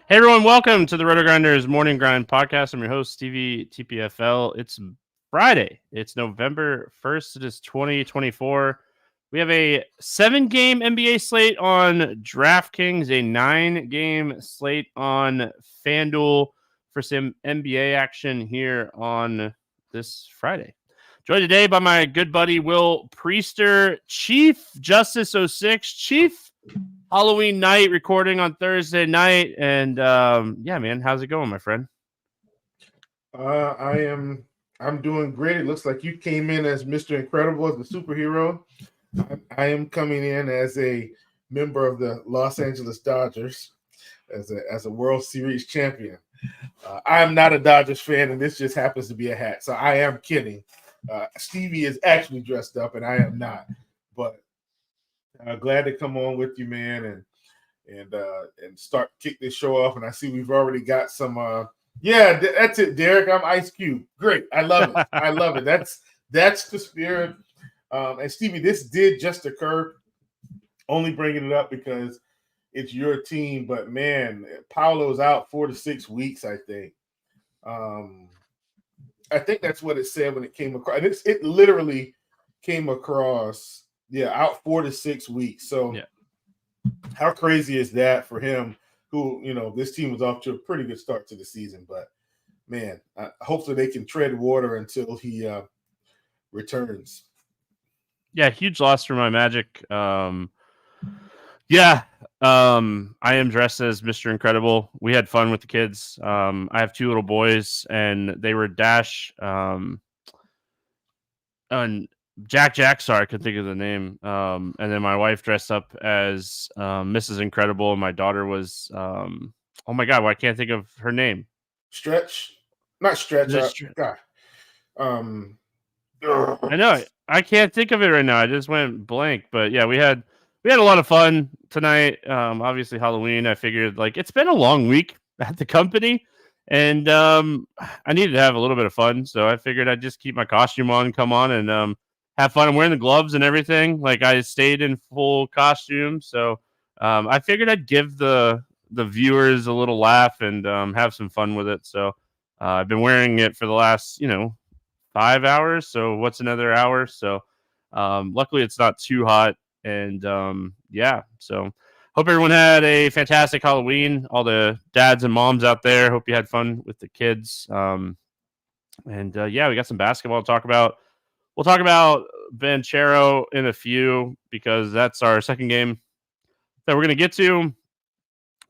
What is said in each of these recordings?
Hey everyone, welcome to the RotoGrinders Morning Grind podcast. I'm your host, Stevietpfl. It's Friday. It's November 1st. It is 2024. We have a 7-game NBA slate on DraftKings, a 9-game slate on FanDuel for some NBA action here on this Friday. Joined today by my good buddy, Will Priester, ChiefJustice06. Chief, Halloween night, recording on Thursday night, and yeah, man, how's it going, my friend? I'm doing great. It looks like you came in as Mr. Incredible, as the superhero. I am coming in as a member of the Los Angeles Dodgers, as a World Series champion. I am not a Dodgers fan, and this just happens to be a hat. So I am kidding. Stevie is actually dressed up, and I am not. But glad to come on with you, man, and start kick this show off. And I see we've already got some. Yeah, that's it, Derek. I'm Ice Cube. Great, I love it. I love it. That's the spirit. And Stevie, this did just occur. Only bringing it up because it's your team, but man, Paolo's out 4 to 6 weeks. I think that's what it said when it came across. And it literally came across. Yeah, out 4 to 6 weeks. So yeah. How crazy is that for him? Who, this team was off to a pretty good start to the season, but man, hopefully they can tread water until he returns. Yeah, huge loss for my Magic. I am dressed as Mr. Incredible. We had fun with the kids. I have 2 little boys, and they were Dash and Jack. Sorry, I couldn't think of the name. And then my wife dressed up as Mrs. Incredible, and my daughter was oh my god, well, I can't think of her name. Stretch, not Stretch. God. I know I can't think of it right now. I just went blank. But yeah, we had a lot of fun tonight. Obviously Halloween. I figured it's been a long week at the company, and I needed to have a little bit of fun. So I figured I'd just keep my costume on, come on, and have fun. I'm wearing the gloves and everything. I stayed in full costume. So I figured I'd give the viewers a little laugh and have some fun with it. So I've been wearing it for the last, 5 hours. So what's another hour? So luckily it's not too hot. And yeah, so hope everyone had a fantastic Halloween. All the dads and moms out there, hope you had fun with the kids. And yeah, we got some basketball to talk about. We'll talk about Banchero in a few because that's our second game that we're going to get to.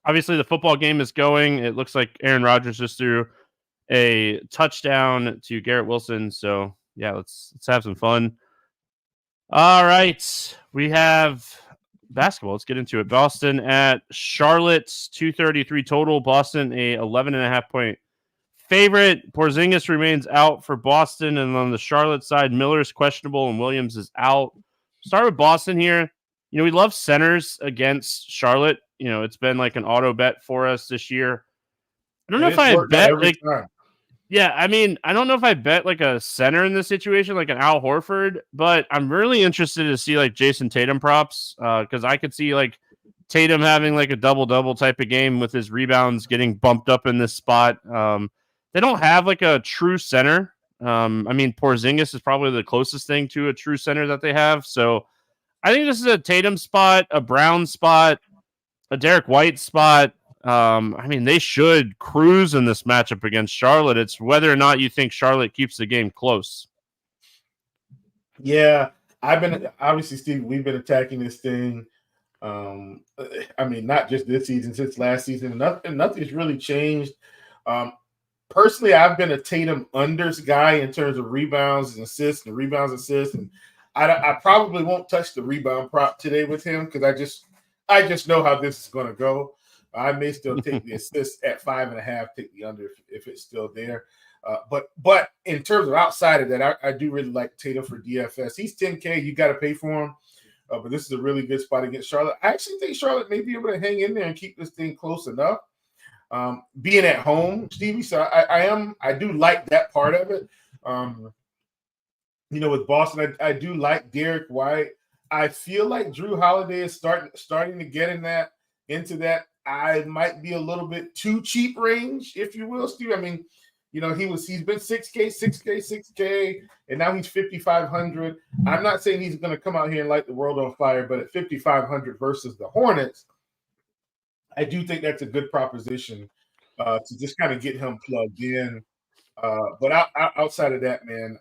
Obviously, the football game is going. It looks like Aaron Rodgers just threw a touchdown to Garrett Wilson. So, yeah, let's have some fun. All right. We have basketball. Let's get into it. Boston at Charlotte, 233 total. Boston, a 11.5 point favorite. Porzingis remains out for Boston, and on the Charlotte side, Miller's questionable and Williams is out. Start with Boston here. We love centers against Charlotte. It's been like an auto bet for us this year. I don't know if I bet I don't know if I bet a center in this situation, like an Al Horford, but I'm really interested to see Jason Tatum props because I could see Tatum having a double-double type of game with his rebounds getting bumped up in this spot. They don't have a true center. Porzingis is probably the closest thing to a true center that they have. So I think this is a Tatum spot, a Brown spot, a Derek White spot. They should cruise in this matchup against Charlotte. It's whether or not you think Charlotte keeps the game close. Yeah, obviously, Steve, we've been attacking this thing. Not just this season, since last season. Nothing's really changed. Personally, I've been a Tatum unders guy in terms of rebounds and assists, and I probably won't touch the rebound prop today with him because I just know how this is going to go. I may still take the assist at 5.5, take the under if it's still there. But in terms of outside of that, I do really like Tatum for DFS. He's $10K. You got to pay for him. But this is a really good spot against Charlotte. I actually think Charlotte may be able to hang in there and keep this thing close enough. Being at home, Stevie, so I do like that part of it. With Boston, I do like Derek White. I feel like Drew Holiday is starting to get into that I might be a little bit too cheap range, if you will, Steve. I mean, he's been 6K, and now he's 5,500. I'm not saying he's going to come out here and light the world on fire, but at 5,500 versus the Hornets, I do think that's a good proposition to just kind of get him plugged in. But outside of that, man,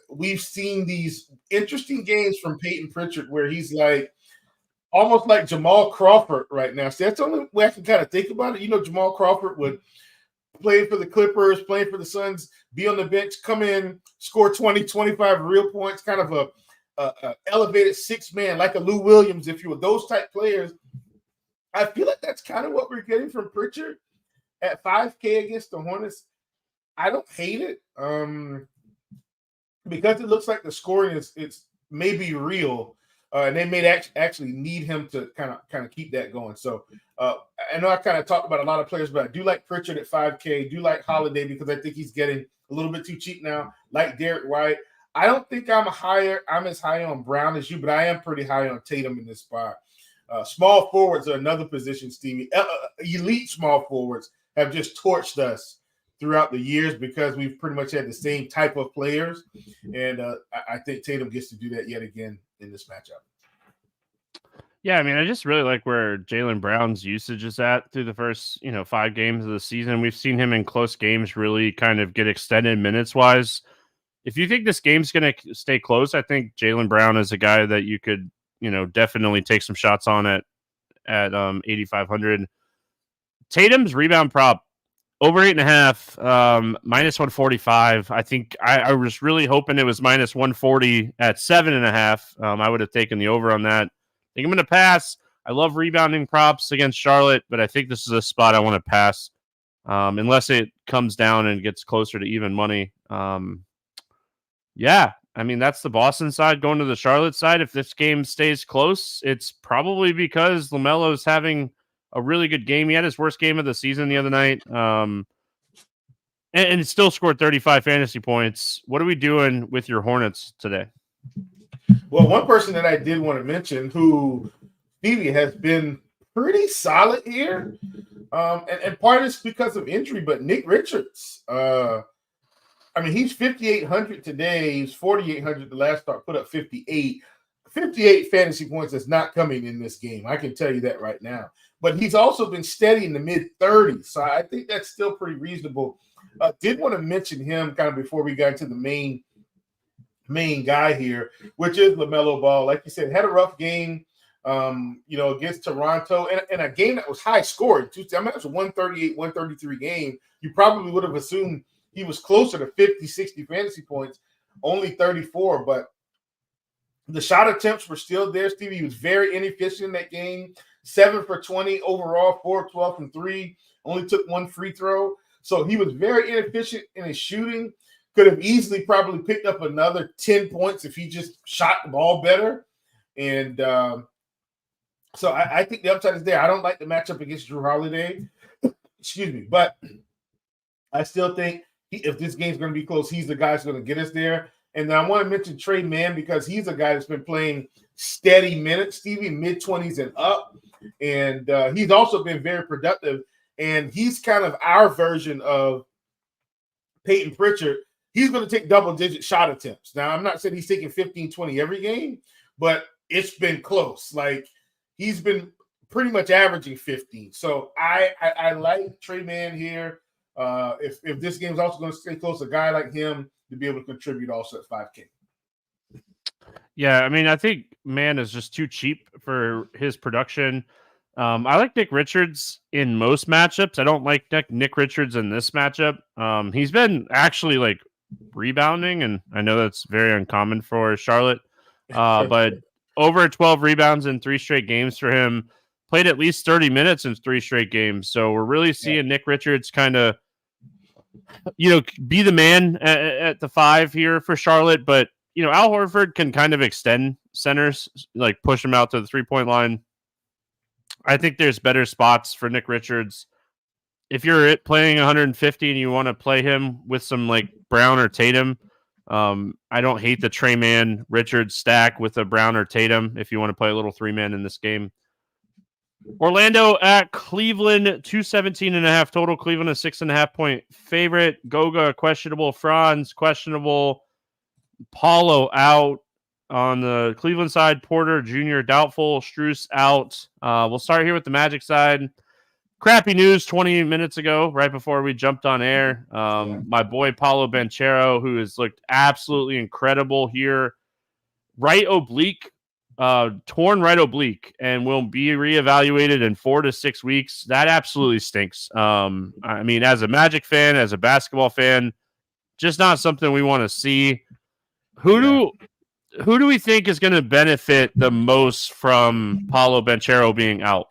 we've seen these interesting games from Peyton Pritchard where he's like almost like Jamal Crawford right now. So that's the only way I can kind of think about it. Jamal Crawford would play for the Clippers, play for the Suns, be on the bench, come in, score 20, 25 real points, kind of a elevated six-man, like a Lou Williams, if you will. Those type players, I feel like that's kind of what we're getting from Pritchard at 5K against the Hornets. I don't hate it because it looks like the scoring it's maybe real, and they may actually need him to kind of keep that going. So I know I kind of talked about a lot of players, but I do like Pritchard at 5K. Do like Holiday because I think he's getting a little bit too cheap now. Like Derek White. I don't think I'm as high on Brown as you, but I am pretty high on Tatum in this spot. Small forwards are another position, Stevie. Elite small forwards have just torched us throughout the years because we've pretty much had the same type of players. And I think Tatum gets to do that yet again in this matchup. Yeah, I mean, I just really like where Jaylen Brown's usage is at through the first, 5 games of the season. We've seen him in close games really kind of get extended minutes-wise. If you think this game's going to stay close, I think Jaylen Brown is a guy that you could, definitely take some shots on at 8,500. Tatum's rebound prop over 8.5, minus 145. I think I was really hoping it was minus 140 at 7.5. I would have taken the over on that. I think I'm going to pass. I love rebounding props against Charlotte, but I think this is a spot I want to pass unless it comes down and gets closer to even money. Yeah, I mean, that's the Boston side. Going to the Charlotte side, if this game stays close, it's probably because LaMelo's having a really good game. He had his worst game of the season the other night, and still scored 35 fantasy points. What are we doing with your Hornets today? Well, one person that I did want to mention who Stevie has been pretty solid here, and part of it's because of injury, but Nick Richards. I mean, he's 5,800 today. He's 4,800 the last start, put up 58. 58 fantasy points is not coming in this game. I can tell you that right now. But he's also been steady in the mid-30s, so I think that's still pretty reasonable. Did want to mention him kind of before we got to the main guy here, which is LaMelo Ball. Like you said, had a rough game, against Toronto, and a game that was high scoring. I mean, it was a 138, 133 game. You probably would have assumed he was closer to 50, 60 fantasy points, only 34, but the shot attempts were still there, Stevie. He was very inefficient in that game. 7 for 20 overall, 4 of 12 from 3, only took 1 free throw. So he was very inefficient in his shooting. Could have easily probably picked up another 10 points if he just shot the ball better. And so I think the upside is there. I don't like the matchup against Drew Holiday. Excuse me. But I still think if this game's going to be close, he's the guy who's going to get us there. And then I want to mention Trey Mann because he's a guy that's been playing steady minutes, Stevie, mid-20s and up. And he's also been very productive. And he's kind of our version of Peyton Pritchard. He's going to take double-digit shot attempts. Now, I'm not saying he's taking 15, 20 every game, but it's been close. Like, he's been pretty much averaging 15. So I like Trey Mann here. If this game's also going to stay close, a guy like him to be able to contribute also at 5K. Yeah, I mean, I think Mann is just too cheap for his production. I like Nick Richards in most matchups. I don't like Nick Richards in this matchup. He's been actually like rebounding, and I know that's very uncommon for Charlotte. But over 12 rebounds in 3 straight games for him. Played at least 30 minutes in 3 straight games. So we're really seeing Nick Richards kind of, be the man at the 5 here for Charlotte. But, Al Horford can kind of extend centers, like push him out to the 3-point line. I think there's better spots for Nick Richards. If you're playing 150 and you want to play him with some like Brown or Tatum, I don't hate the Trey Mann Richards stack with a Brown or Tatum if you want to play a little 3-man in this game. Orlando at Cleveland, 217.5 total. Cleveland a 6.5-point favorite. Goga questionable. Franz questionable. Paulo out on the Cleveland side. Porter Jr. doubtful. Strus out. We'll start here with the Magic side. Crappy news 20 minutes ago, right before we jumped on air. My boy Paulo Banchero, who has looked absolutely incredible here. Right oblique, torn right oblique, and will be reevaluated in 4 to 6 weeks. That absolutely stinks. I mean, as a Magic fan, as a basketball fan, just not something we want to see. Who do we think is going to benefit the most from Paulo Banchero being out?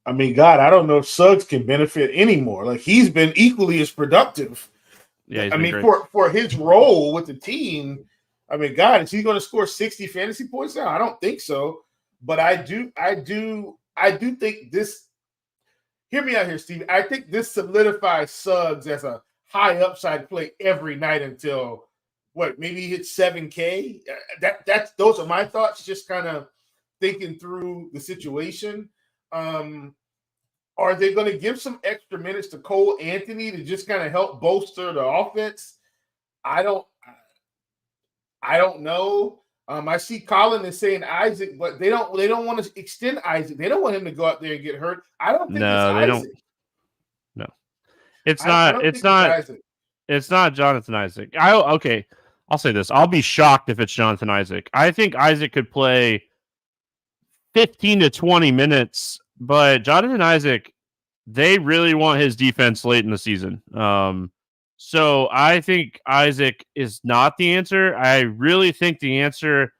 I mean, God, I don't know if Suggs can benefit anymore. Like, he's been equally as productive. Yeah, I mean, for his role with the team, I mean, God, is he going to score 60 fantasy points now? I don't think so. But I do think this. Hear me out here, Steve. I think this solidifies Suggs as a high upside play every night until maybe he hits 7K. Those are my thoughts. Just kind of thinking through the situation. Are they going to give some extra minutes to Cole Anthony to just kind of help bolster the offense? I don't know. I see Colin is saying Isaac, but they don't want to extend Isaac. They don't want him to go out there and get hurt. I don't think it's Isaac. Don't. No, it's not. It's not Jonathan Isaac. I'll say this. I'll be shocked if it's Jonathan Isaac. I think Isaac could play 15 to 20 minutes, but Jonathan Isaac, they really want his defense late in the season. So I think Isaac is not the answer. I really think the answer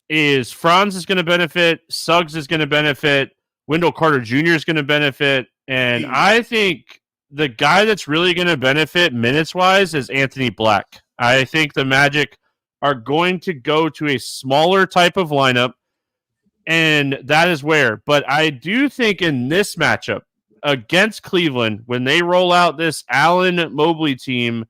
is Franz is going to benefit, Suggs is going to benefit, Wendell Carter Jr. is going to benefit, and I think the guy that's really going to benefit minutes-wise is Anthony Black. I think the Magic are going to go to a smaller type of lineup, and that is where. But I do think in this matchup against Cleveland, when they roll out this Allen Mobley team,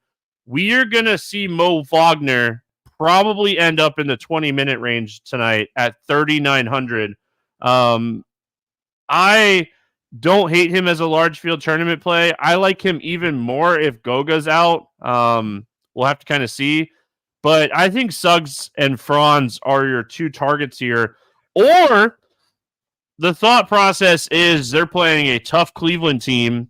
we are going to see Mo Wagner probably end up in the 20-minute range tonight at 3,900. I don't hate him as a large field tournament play. I like him even more if Goga's out. We'll have to kind of see. But I think Suggs and Franz are your two targets here. Or the thought process is they're playing a tough Cleveland team.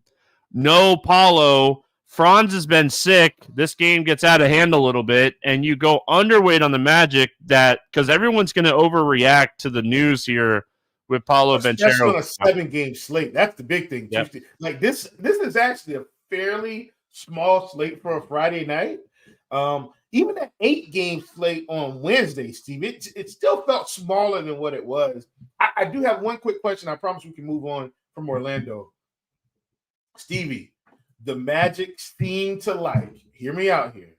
No Paulo. Franz has been sick. This game gets out of hand a little bit, and you go underweight on the Magic because everyone's going to overreact to the news here with Paulo Banchero. That's on a 7-game slate. That's the big thing. Yep. Like this is actually a fairly small slate for a Friday night. Even that 8-game slate on Wednesday, Steve, it still felt smaller than what it was. I do have one quick question. I promise we can move on from Orlando. Stevie, the Magic seem to like, hear me out here.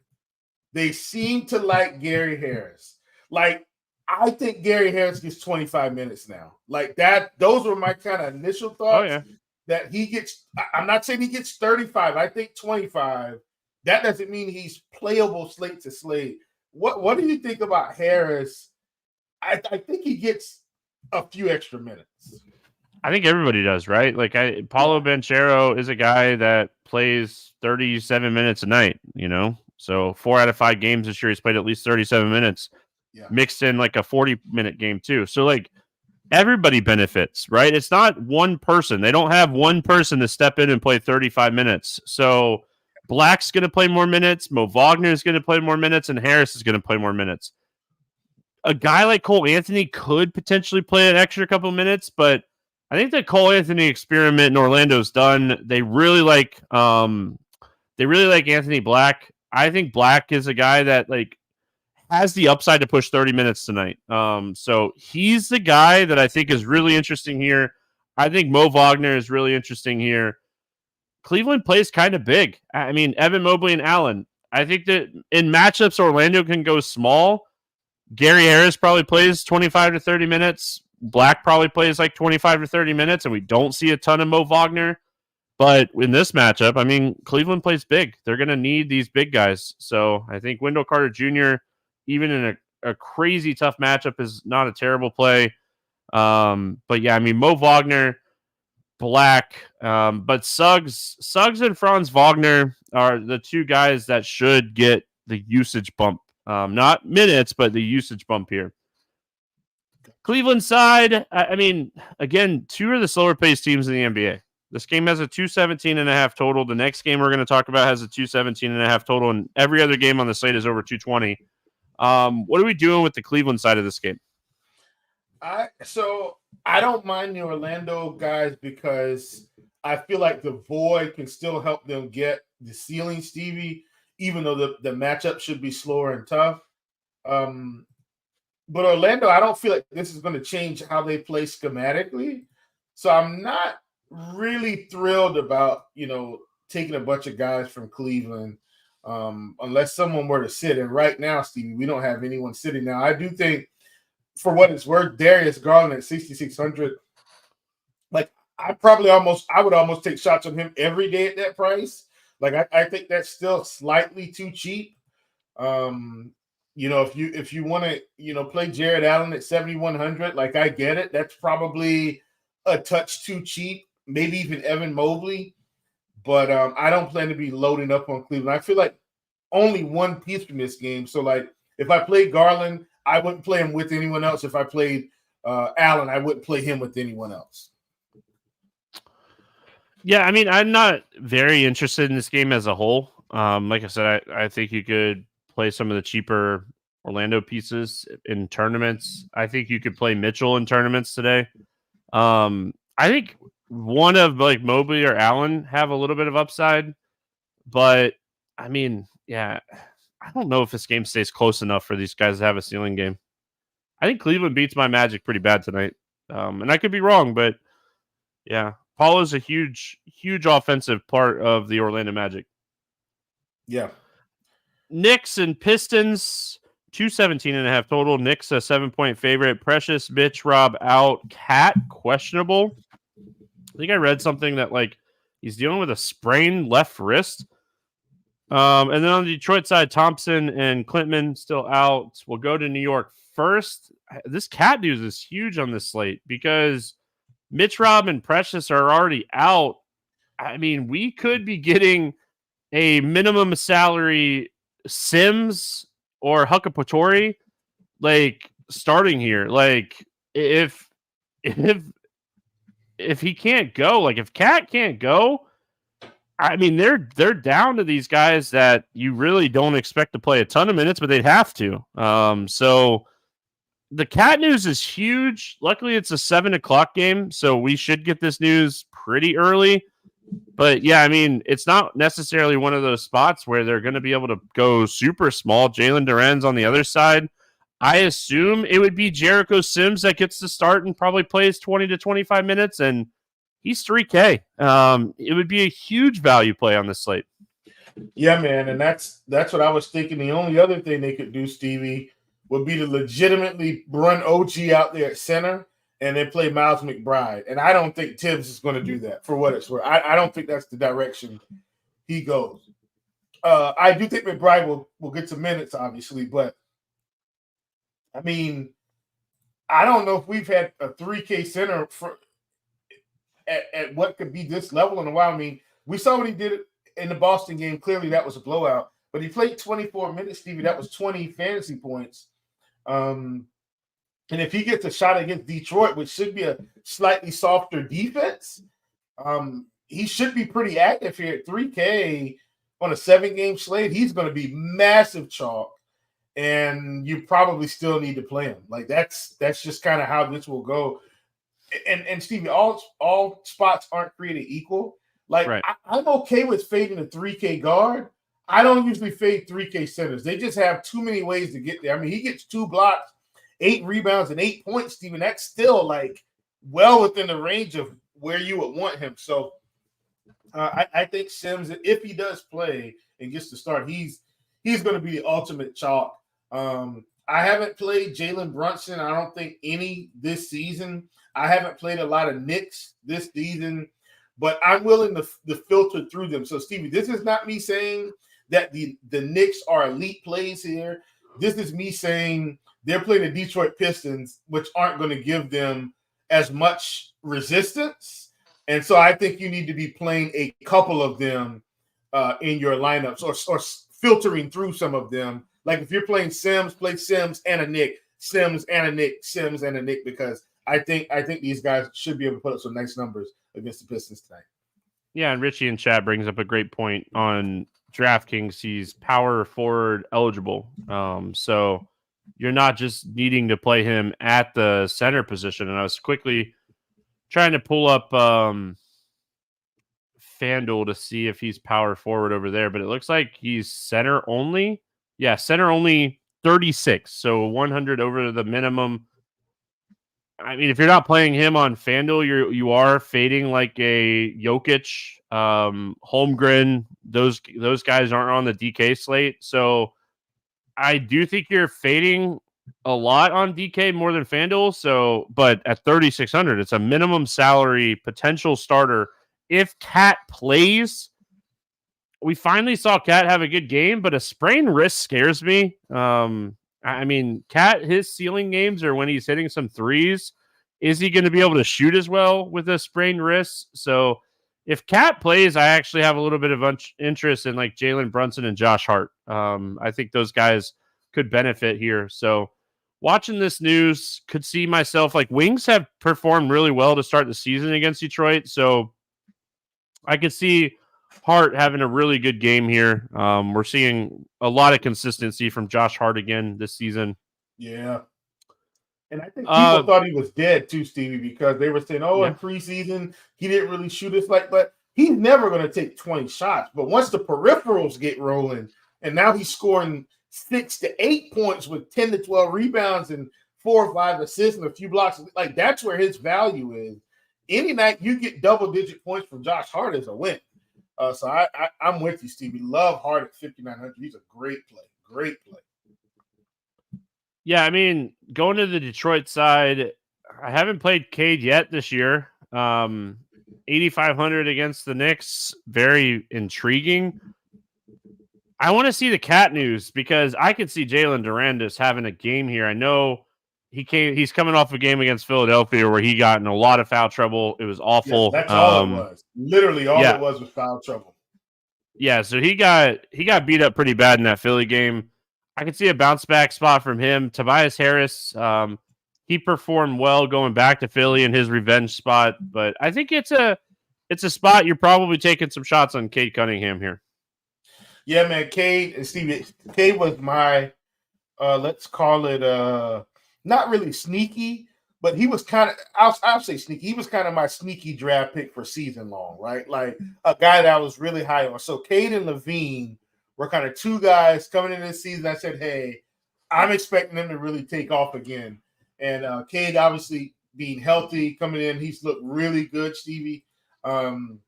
They seem to like Gary Harris. Like, I think Gary Harris gets 25 minutes now. Like that, those were my kind of initial thoughts. Oh, yeah. That he gets, I'm not saying he gets 35. I think 25. That doesn't mean he's playable slate to slate. What do you think about Harris? I think he gets a few extra minutes. I think everybody does, right? Like Paulo Banchero is a guy that plays 37 minutes a night, So 4 out of 5 games this year, he's played at least 37 minutes, mixed in like a 40-minute game too. So like everybody benefits, right? It's not one person. They don't have one person to step in and play 35 minutes. So Black's going to play more minutes, Mo Wagner is going to play more minutes, and Harris is going to play more minutes. A guy like Cole Anthony could potentially play an extra couple minutes, but I think the Cole Anthony experiment in Orlando's done. They really like Anthony Black. I think Black is a guy that has the upside to push 30 minutes tonight. So he's the guy that I think is really interesting here. I think Mo Wagner is really interesting here. Cleveland plays kind of big. I mean, Evan Mobley and Allen. I think that in matchups, Orlando can go small. Gary Harris probably plays 25 to 30 minutes. Black probably plays like 25 to 30 minutes, and we don't see a ton of Mo Wagner. But in this matchup, I mean, Cleveland plays big. They're going to need these big guys. So I think Wendell Carter Jr., even in a crazy tough matchup, is not a terrible play. But yeah, I mean, Mo Wagner, black. But Suggs and Franz Wagner are the two guys that should get the usage bump. Not minutes, but the usage bump here. Cleveland side, I mean, again, two of the slower paced teams in the NBA. This game has a 217.5 total. The next game we're going to talk about has a 217.5 total, and every other game on the slate is over 220. What are we doing with the Cleveland side of this game? So I don't mind the Orlando guys because I feel like the void can still help them get the ceiling, Stevie, even though the matchup should be slower and tough. But Orlando, I don't feel like this is going to change how they play schematically. So I'm not really thrilled about, taking a bunch of guys from Cleveland unless someone were to sit. And right now, Stevie, we don't have anyone sitting. Now, I do think, for what it's worth, Darius Garland at 6,600, like I would almost take shots on him every day at that price. Like I think that's still slightly too cheap. If you want to, play Jared Allen at 7,100, like I get it. That's probably a touch too cheap. Maybe even Evan Mobley, but I don't plan to be loading up on Cleveland. I feel like only one piece from this game. So like if I played Garland, I wouldn't play him with anyone else. If I played Allen, I wouldn't play him with anyone else. Yeah, I mean, I'm not very interested in this game as a whole. Like I said, I think you could play some of the cheaper Orlando pieces in tournaments. I think you could play Mitchell in tournaments today. I think one of like Mobley or Allen have a little bit of upside, but I mean, yeah, I don't know if this game stays close enough for these guys to have a ceiling game. I think Cleveland beats my Magic pretty bad tonight. And I could be wrong, but yeah, Paulo's a huge offensive part of the Orlando Magic. Yeah. Knicks and Pistons, 217.5 total. Knicks a 7-point favorite. Precious, Mitch, Rob out. Cat, questionable. I think I read something that like he's dealing with a sprained left wrist. And then on the Detroit side, Thompson and Klintman still out. We'll go to New York first. This Cat news is huge on this slate because Mitch, Rob, and Precious are already out. I mean, we could be getting a minimum salary Sims or Huckapatori like starting here. Like if he can't go, like if Cat can't go, I mean they're down to these guys that you really don't expect to play a ton of minutes, but they'd have to. So the Cat news is huge. Luckily, it's a 7:00 game, so we should get this news pretty early. But yeah, I mean, it's not necessarily one of those spots where they're going to be able to go super small. Jalen Duren's on the other side. I assume it would be Jericho Sims that gets to start and probably plays 20 to 25 minutes, and he's 3K. It would be a huge value play on this slate. Yeah, man, and that's what I was thinking. The only other thing they could do, Stevie, would be to legitimately run OG out there at center and then play Miles McBride. And I don't think Tibbs is going to do that, for what it's worth. I don't think that's the direction he goes. I do think McBride will get some minutes, obviously, but I mean, I don't know if we've had a 3K center at what could be this level in a while. I mean, we saw what he did in the Boston game. Clearly, that was a blowout. But he played 24 minutes, Stevie. That was 20 fantasy points. And if he gets a shot against Detroit, which should be a slightly softer defense, he should be pretty active here at 3K on a 7-game slate. He's going to be massive chalk, and you probably still need to play him. Like that's just kind of how this will go. And Stevie, all spots aren't created equal. Like right. I'm okay with fading a 3K guard. I don't usually fade 3K centers. They just have too many ways to get there. I mean, he gets 2 blocks, 8 rebounds, and 8 points, Steven. That's still like well within the range of where you would want him. So I think Sims, if he does play and gets to start, he's going to be the ultimate chalk. I haven't played Jalen Brunson. I don't think any this season. I haven't played a lot of Knicks this season, but I'm willing to filter through them. So, Stevie, this is not me saying that the Knicks are elite plays here. This is me saying they're playing the Detroit Pistons, which aren't going to give them as much resistance. And so I think you need to be playing a couple of them in your lineups or filtering through some of them. Like if you're playing Sims, play Sims and a Nick, Sims and a Nick, Sims and a Nick, because I think these guys should be able to put up some nice numbers against the Pistons tonight. Yeah, and Richie in chat brings up a great point on DraftKings. He's power forward eligible. So you're not just needing to play him at the center position. And I was quickly trying to pull up FanDuel to see if he's power forward over there, but it looks like he's center only. Yeah, center only 36. So 100 over the minimum. I mean, if you're not playing him on FanDuel, you are fading like a Jokic, Holmgren. Those guys aren't on the DK slate, so I do think you're fading a lot on DK more than FanDuel. So, but at 3,600, it's a minimum salary potential starter. If Cat plays, we finally saw Cat have a good game, but a sprained wrist scares me. I mean, Cat, his ceiling games are when he's hitting some threes. Is he going to be able to shoot as well with a sprained wrist? So if Cat plays, I actually have a little bit of interest in like Jalen Brunson and Josh Hart. I think those guys could benefit here. So watching this news, could see myself like Wings have performed really well to start the season against Detroit. So I could see Hart having a really good game here. We're seeing a lot of consistency from Josh Hart again this season. Yeah. And I think people thought he was dead too, Stevie, because they were saying, in preseason, he didn't really shoot us but he's never going to take 20 shots. But once the peripherals get rolling, and now he's scoring 6 to 8 points with 10 to 12 rebounds and 4 or 5 assists and a few blocks, like that's where his value is. Any night you get double-digit points from Josh Hart is a win. So I'm with you, Stevie. Love Hart at 5,900. He's a great play. Great play. Yeah, I mean, going to the Detroit side, I haven't played Cade yet this year. 8,500 against the Knicks, very intriguing. I want to see the Cat news because I could see Jalen Durandis having a game here. I know he's coming off a game against Philadelphia where he got in a lot of foul trouble. It was awful. Yeah, that's all it was. Literally all it was foul trouble. Yeah, so he got beat up pretty bad in that Philly game. I can see a bounce back spot from him. Tobias Harris, he performed well going back to Philly in his revenge spot, but I think it's a spot you're probably taking some shots on Cade Cunningham here. Yeah, man, Cade and Stevie. Cade was my let's call it not really sneaky, but he was kind of I'll say sneaky. He was kind of my sneaky draft pick for season long, right? Like a guy that I was really high on. So Cade and Levine were kind of two guys coming in this season. I said, hey, I'm expecting them to really take off again. And Cade obviously being healthy, coming in, he's looked really good, Stevie. And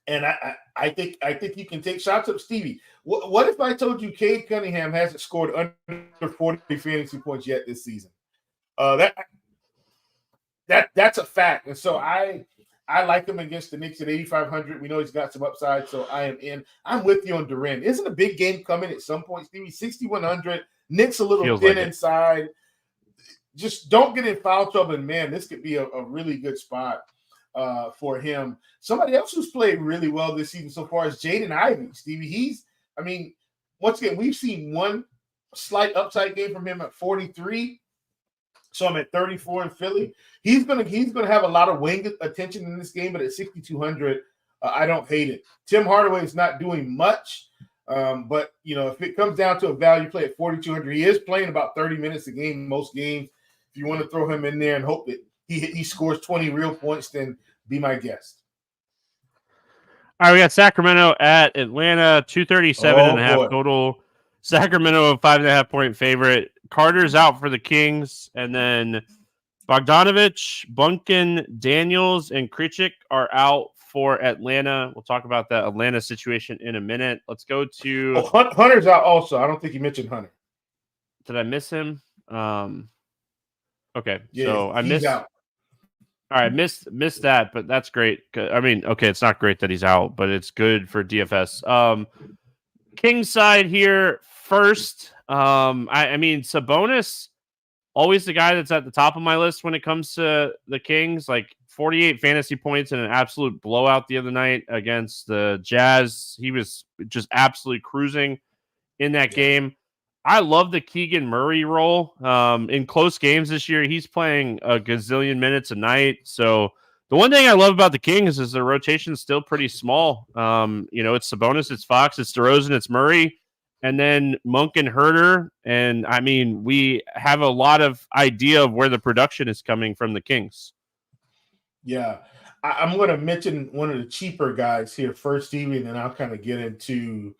I think you can take shots up, Stevie. What if I told you Cade Cunningham hasn't scored under 40 fantasy points yet this season? That's a fact. And so I like him against the Knicks at 8,500. We know he's got some upside, so I am in. I'm with you on Durant. Isn't a big game coming at some point, Stevie? 6,100. Knicks a little thin inside. Just don't get in foul trouble, and man, this could be a really good spot for him. Somebody else who's played really well this season so far is Jaden Ivey, Stevie. Once again, we've seen one slight upside game from him at 43. So I'm at 34 in Philly. He's gonna have a lot of wing attention in this game, but at 6,200, I don't hate it. Tim Hardaway is not doing much, but if it comes down to a value play at 4,200, he is playing about 30 minutes a game most games. If you want to throw him in there and hope that he scores 20 real points, then be my guest. All right, we got Sacramento at Atlanta, 237.5 total. Sacramento a 5.5 point favorite. Carter's out for the Kings, and then Bogdanovich, Bunkin, Daniels, and Krejcik are out for Atlanta. We'll talk about that Atlanta situation in a minute. Let's go to Hunter's out also. I don't think you mentioned Hunter. Did I miss him? Okay, yeah, so I missed. Out. All right, missed that, but that's great. I mean, okay, it's not great that he's out, but it's good for DFS. Kings side here first. I mean, Sabonis, always the guy that's at the top of my list when it comes to the Kings. Like 48 fantasy points in an absolute blowout the other night against the Jazz. He was just absolutely cruising in that game. I love the Keegan Murray role. In close games this year, he's playing a gazillion minutes a night. So the one thing I love about the Kings is their rotation is still pretty small. It's Sabonis, it's Fox, it's DeRozan, it's Murray, and then Monk and Herter. And I mean, we have a lot of idea of where the production is coming from the Kings. Yeah. I'm going to mention one of the cheaper guys here first, Stevie, and then I'll kind of get into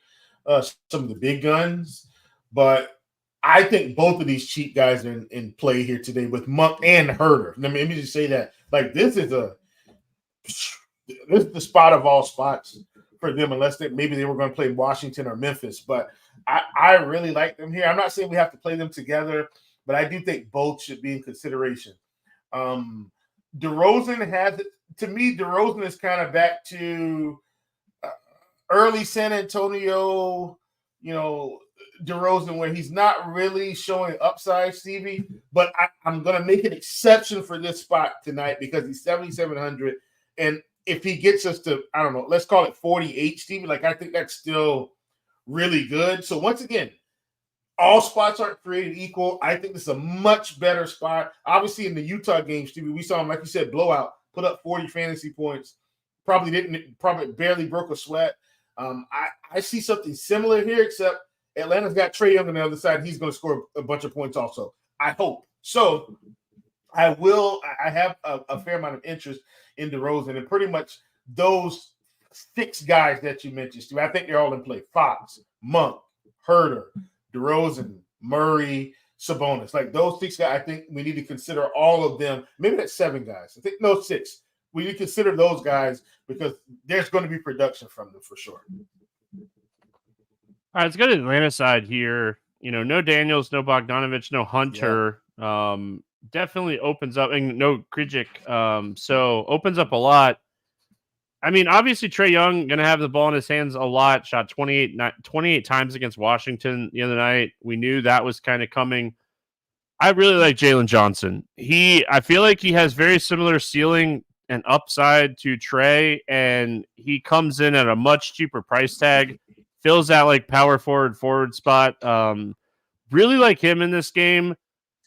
some of the big guns. But I think both of these cheap guys are in play here today with Monk and Herter. Let me just say that. Like, this is the spot of all spots for them, unless maybe they were going to play Washington or Memphis. But I really like them here. I'm not saying we have to play them together, but I do think both should be in consideration. DeRozan has it. To me, DeRozan is kind of back to early San Antonio, DeRozan, where he's not really showing upside, Stevie. But I'm going to make an exception for this spot tonight because he's 7,700. And if he gets us to, I don't know, let's call it 48, Stevie, I think that's still really good. So once again, all spots aren't created equal. I think this is a much better spot. Obviously, in the Utah game, Stevie, we saw him, like you said, blowout, put up 40 fantasy points. Probably barely broke a sweat. I see something similar here, except Atlanta's got Trae Young on the other side. He's going to score a bunch of points also. I hope. So I have a fair amount of interest in DeRozan, and pretty much those 6 guys that you mentioned, Steve, I think they're all in play. Fox, Monk, Herter, DeRozan, Murray, Sabonis. Like those 6 guys, I think we need to consider all of them. Maybe that's 7 guys. I think no 6. We need to consider those guys because there's going to be production from them for sure. All right, let's go to the Atlanta side here. No Daniels, no Bogdanovich, no Hunter. Yeah. Definitely opens up, and no Krijic. So opens up a lot. I mean, obviously, Trae Young going to have the ball in his hands a lot. Shot 28 times against Washington the other night. We knew that was kind of coming. I really like Jalen Johnson. I feel like he has very similar ceiling and upside to Trae, and he comes in at a much cheaper price tag. Fills that power forward spot. Really like him in this game.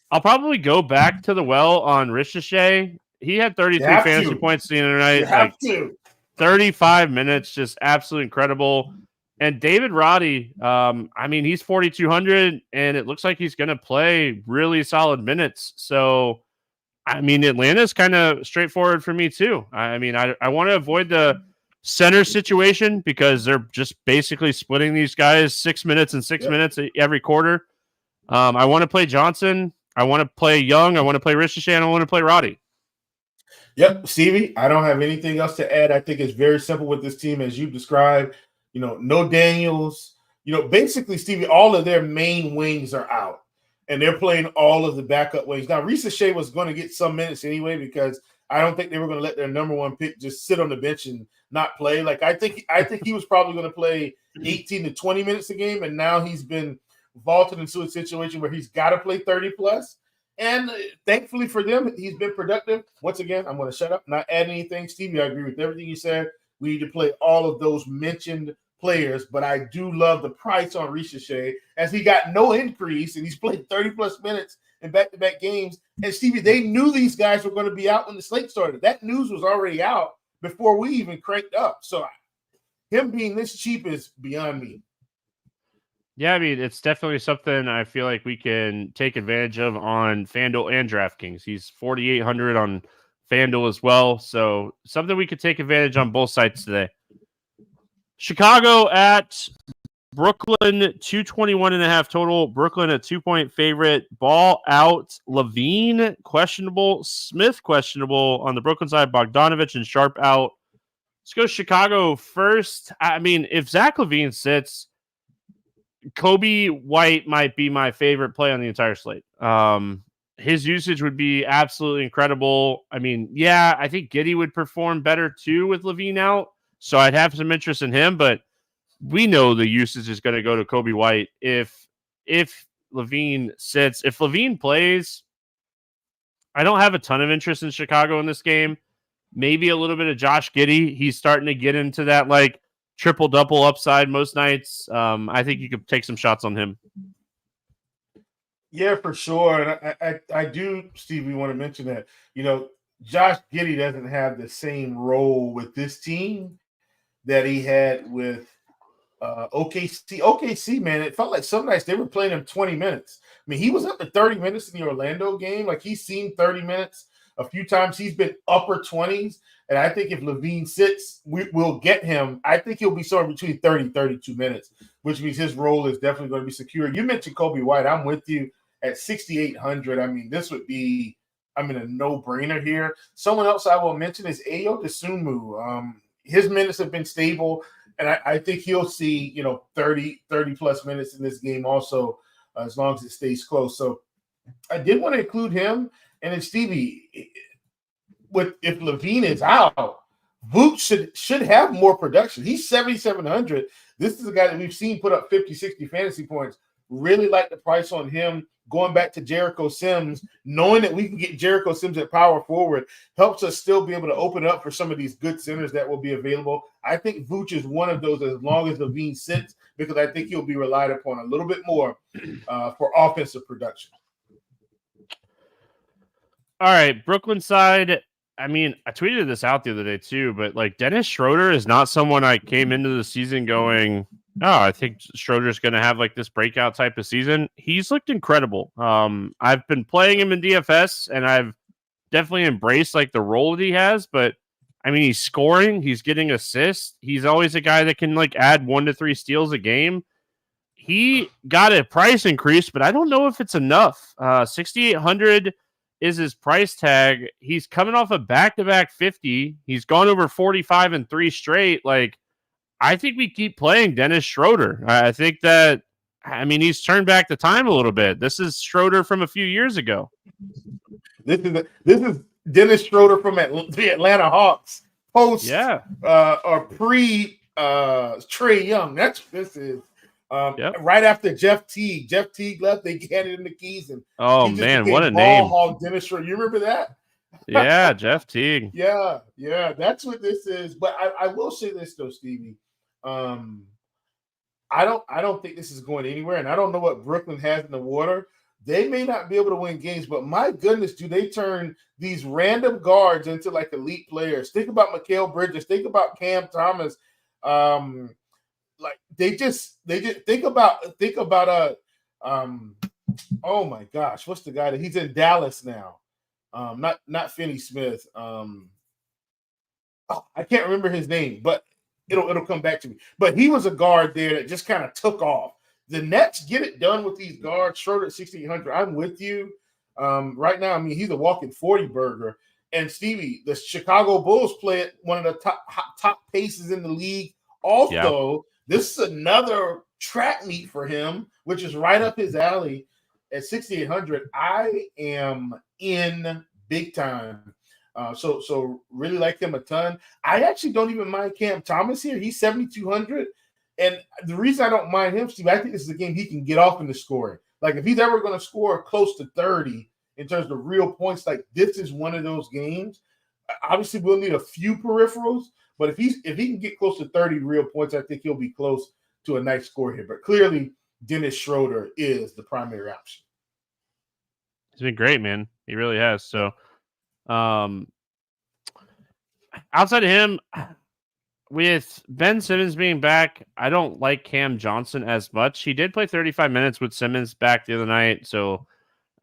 I'll probably go back to the well on Ricochet. He had 33 fantasy points the other night. You have to. 35 minutes, just absolutely incredible. And David Roddy, he's 4,200, and it looks like he's going to play really solid minutes. So, Atlanta's kind of straightforward for me too. I want to avoid the center situation because they're just basically splitting these guys 6 minutes and 6 minutes every quarter. I want to play Johnson. I want to play Young. I want to play Ricochet, and I want to play Roddy. Yep, Stevie, I don't have anything else to add. I think it's very simple with this team as you described. No Daniels. Basically, Stevie, all of their main wings are out, and they're playing all of the backup wings. Now, Ricochet was going to get some minutes anyway because I don't think they were going to let their number one pick just sit on the bench and not play. I think he was probably going to play 18 to 20 minutes a game, and now he's been vaulted into a situation where he's got to play 30 plus. And thankfully for them, he's been productive. Once again, I'm going to shut up, not add anything. Stevie, I agree with everything you said. We need to play all of those mentioned players, but I do love the price on Ricochet as he got no increase and he's played 30 plus minutes in back-to-back games. And Stevie, they knew these guys were going to be out when the slate started. That news was already out before we even cranked up. So him being this cheap is beyond me. Yeah, it's definitely something I feel like we can take advantage of on FanDuel and DraftKings. He's 4,800 on FanDuel as well. So something we could take advantage on both sides today. Chicago at Brooklyn, 221.5 total. Brooklyn a 2-point favorite. Ball out. Levine questionable. Smith questionable on the Brooklyn side. Bogdanovich and Sharp out. Let's go Chicago first. If Zach LaVine sits, Kobe White might be my favorite play on the entire slate. His usage would be absolutely incredible. I think Giddey would perform better too with LaVine out, so I'd have some interest in him, but we know the usage is going to go to Kobe White if LaVine sits. If LaVine plays, I don't have a ton of interest in Chicago in this game. maybe a little bit of Josh Giddey. He's starting to get into that like triple-double upside most nights. I think you could take some shots on him. Yeah, for sure. And I do, Steve, we want to mention that, Josh Giddey doesn't have the same role with this team that he had with OKC. OKC, man, it felt like some nights they were playing him 20 minutes. I mean, he was up to 30 minutes in the Orlando game. Like, he's seen 30 minutes a few times. He's been upper 20s. And I think if Levine sits, we'll get him. I think he'll be somewhere between 30 and 32 minutes, which means his role is definitely going to be secure. You mentioned Kobe White. I'm with you at 6,800. I mean, this would be, a no-brainer here. Someone else I will mention is Ayo Dosunmu. His minutes have been stable, and I think he'll see, 30-plus minutes in this game also, as long as it stays close. So I did want to include him. And then Stevie, if Levine is out, Vooch should have more production. He's 7,700. This is a guy that we've seen put up 50, 60 fantasy points. Really like the price on him. Going back to Jericho Sims, knowing that we can get Jericho Sims at power forward helps us still be able to open up for some of these good centers that will be available. I think Vooch is one of those as long as Levine sits, because I think he'll be relied upon a little bit more for offensive production. All right, Brooklyn side. I tweeted this out the other day too, but like Dennis Schroeder is not someone I came into the season going, oh, I think Schroeder's going to have like this breakout type of season. He's looked incredible. I've been playing him in DFS, and I've definitely embraced like the role that he has. But he's scoring, he's getting assists. He's always a guy that can like add 1 to 3 steals a game. He got a price increase, but I don't know if it's enough. 6,800 is his price tag. He's coming off a back-to-back 50. He's gone over 45 in 3 straight. Like, I think we keep playing Dennis Schroeder. I think that, he's turned back the time a little bit. This is Schroeder from a few years ago. This is Dennis Schroeder from the Atlanta Hawks post or pre Trae Young. That's what this is. Right after Jeff Teague. Jeff Teague left, they handed him the keys. And what a name. Hog Dennis Schroeder. You remember that? Yeah, Jeff Teague. Yeah, that's what this is. But I will say this though, Stevie. I don't think this is going anywhere, and I don't know what Brooklyn has in the water. They may not be able to win games, but my goodness, do they turn these random guards into like elite players? Think about Mikal Bridges. Think about Cam Thomas. Like they just think about oh my gosh, what's the guy that he's in Dallas now? Not Finney Smith. I can't remember his name, but it'll come back to me. But he was a guard there that just kind of took off. The Nets get it done with these guards. Schroeder at 6,800. I'm with you. Right now, he's a walking 40 burger. And Stevie, the Chicago Bulls play at one of the top paces in the league. Also, this is another track meet for him, which is right up his alley at 6,800. I am in big time. So really like him a ton. I actually don't even mind Cam Thomas here. He's 7,200. And the reason I don't mind him, Steve, I think this is a game he can get off in the scoring. Like, if he's ever going to score close to 30 in terms of real points, like this is one of those games. Obviously, we'll need a few peripherals, but if he can get close to 30 real points, I think he'll be close to a nice score here. But clearly, Dennis Schroeder is the primary option. He's been great, man. He really has. So, outside of him, with Ben Simmons being back, I don't like Cam Johnson as much. He did play 35 minutes with Simmons back the other night. So,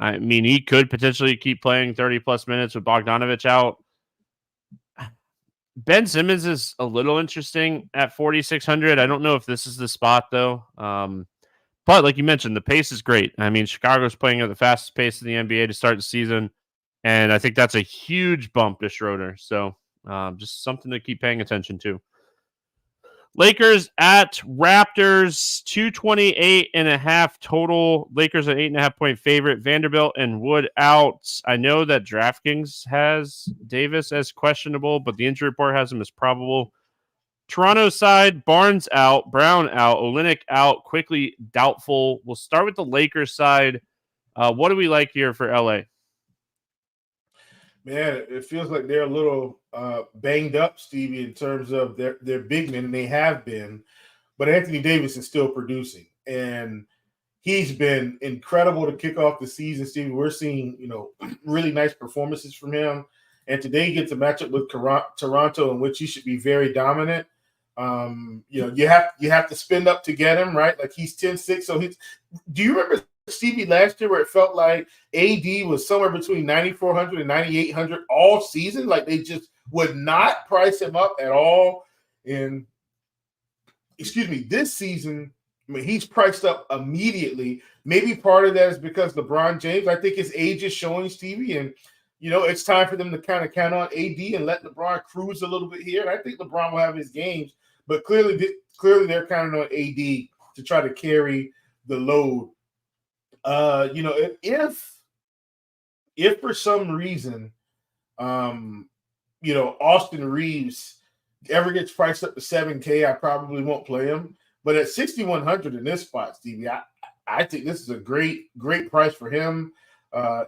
he could potentially keep playing 30-plus minutes with Bogdanović out. Ben Simmons is a little interesting at 4,600. I don't know if this is the spot, though. But like you mentioned, the pace is great. Chicago's playing at the fastest pace in the NBA to start the season. And I think that's a huge bump to Schroeder. So just something to keep paying attention to. Lakers at Raptors, 228.5 total. Lakers an 8.5-point favorite. Vanderbilt and Wood out. I know that DraftKings has Davis as questionable, but the injury report has him as probable. Toronto side, Barnes out, Brown out, Olynyk out, quickly doubtful. We'll start with the Lakers side. What do we like here for LA? Man, it feels like they're a little banged up, Stevie, in terms of their big men, and they have been. But Anthony Davis is still producing, and he's been incredible to kick off the season, Stevie. We're seeing, really nice performances from him. And today he gets a matchup with Toronto, in which he should be very dominant. You have to spend up to get him, right? Like he's 10-6. So do you remember Stevie last year where it felt like AD was somewhere between 9,400 and 9,800 all season? Like they just would not price him up at all. And this season, I mean, he's priced up immediately. Maybe part of that is because LeBron James, I think his age is showing, Stevie, and it's time for them to kind of count on AD and let LeBron cruise a little bit here. And I think LeBron will have his games, but clearly they're counting on AD to try to carry the load. If for some reason, Austin Reeves ever gets priced up to $7K, I probably won't play him. But at 6,100 in this spot, Stevie, I think this is a great price for him.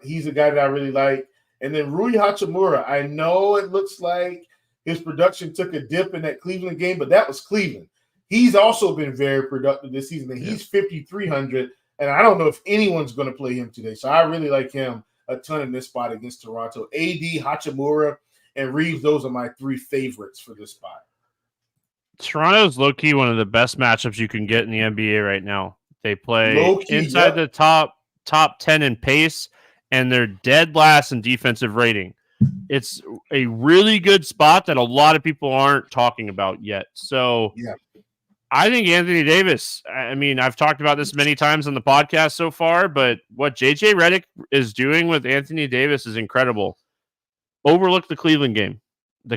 He's a guy that I really like. And then Rui Hachimura, I know it looks like his production took a dip in that Cleveland game, but that was Cleveland. He's also been very productive this season, and he's 5,300. And I don't know if anyone's going to play him today. So I really like him a ton in this spot against Toronto. AD, Hachimura, and Reeves, those are my three favorites for this spot. Toronto's low-key one of the best matchups you can get in the NBA right now. They play inside the top 10 in pace, and they're dead last in defensive rating. It's a really good spot that a lot of people aren't talking about yet. So I think Anthony Davis, I mean, I've talked about this many times on the podcast so far, but what JJ Redick is doing with Anthony Davis is incredible. Overlook the Cleveland game.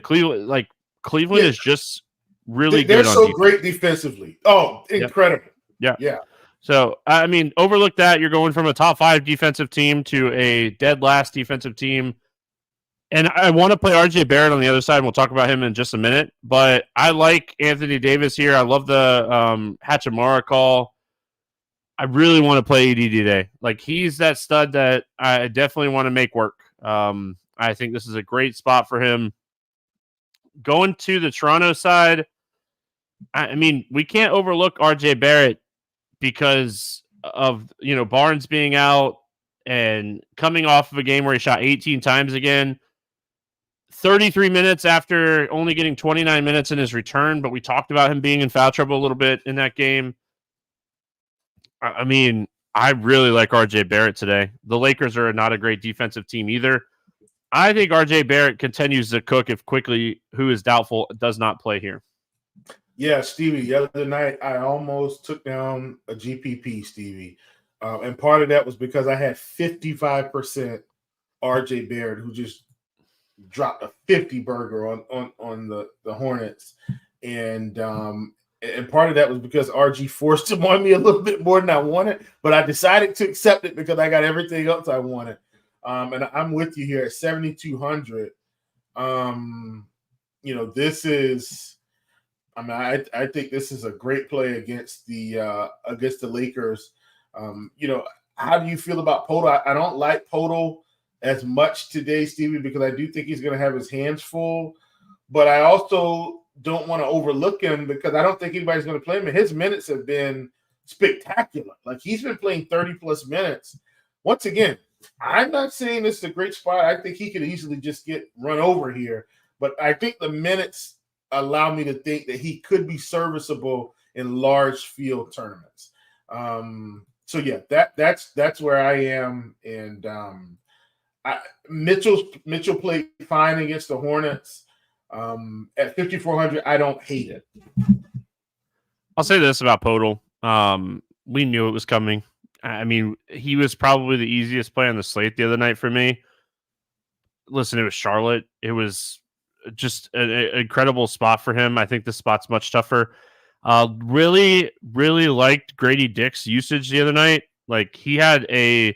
Cleveland is just really good. They're so great defensively. Oh, incredible. Yeah. So, I mean, overlook that. You're going from a top 5 defensive team to a dead last defensive team. And I want to play RJ Barrett on the other side, and we'll talk about him in just a minute. But I like Anthony Davis here. I love the Hachimura call. I really want to play AD today. Like, he's that stud that I definitely want to make work. I think this is a great spot for him. Going to the Toronto side, I mean, we can't overlook RJ Barrett because of, Barnes being out and coming off of a game where he shot 18 times again. 33 minutes after only getting 29 minutes in his return, but we talked about him being in foul trouble a little bit in that game. I mean, I really like RJ Barrett today. The Lakers are not a great defensive team either. I think RJ Barrett continues to cook if Quickly, who is doubtful, does not play here. Yeah, Stevie, the other night I almost took down a GPP, Stevie. And part of that was because I had 55% RJ Barrett, who just dropped a 50 burger on the Hornets. And part of that was because RG forced him on me a little bit more than I wanted, but I decided to accept it because I got everything else I wanted. And I'm with you here at 7,200. This is, I think this is a great play against the Lakers. How do you feel about Poto? I don't like Poto as much today, Stevie, because I do think he's going to have his hands full. But I also don't want to overlook him because I don't think anybody's going to play him. And his minutes have been spectacular. Like, he's been playing 30-plus minutes. Once again, I'm not saying this is a great spot. I think he could easily just get run over here. But I think the minutes allow me to think that he could be serviceable in large field tournaments. That's where I am. And Mitchell played fine against the Hornets. At 5,400, I don't hate it. I'll say this about Podol. We knew it was coming. I mean, he was probably the easiest play on the slate the other night for me. Listen, it was Charlotte. It was just an incredible spot for him. I think this spot's much tougher. Really, really liked Grady Dick's usage the other night. Like, he had a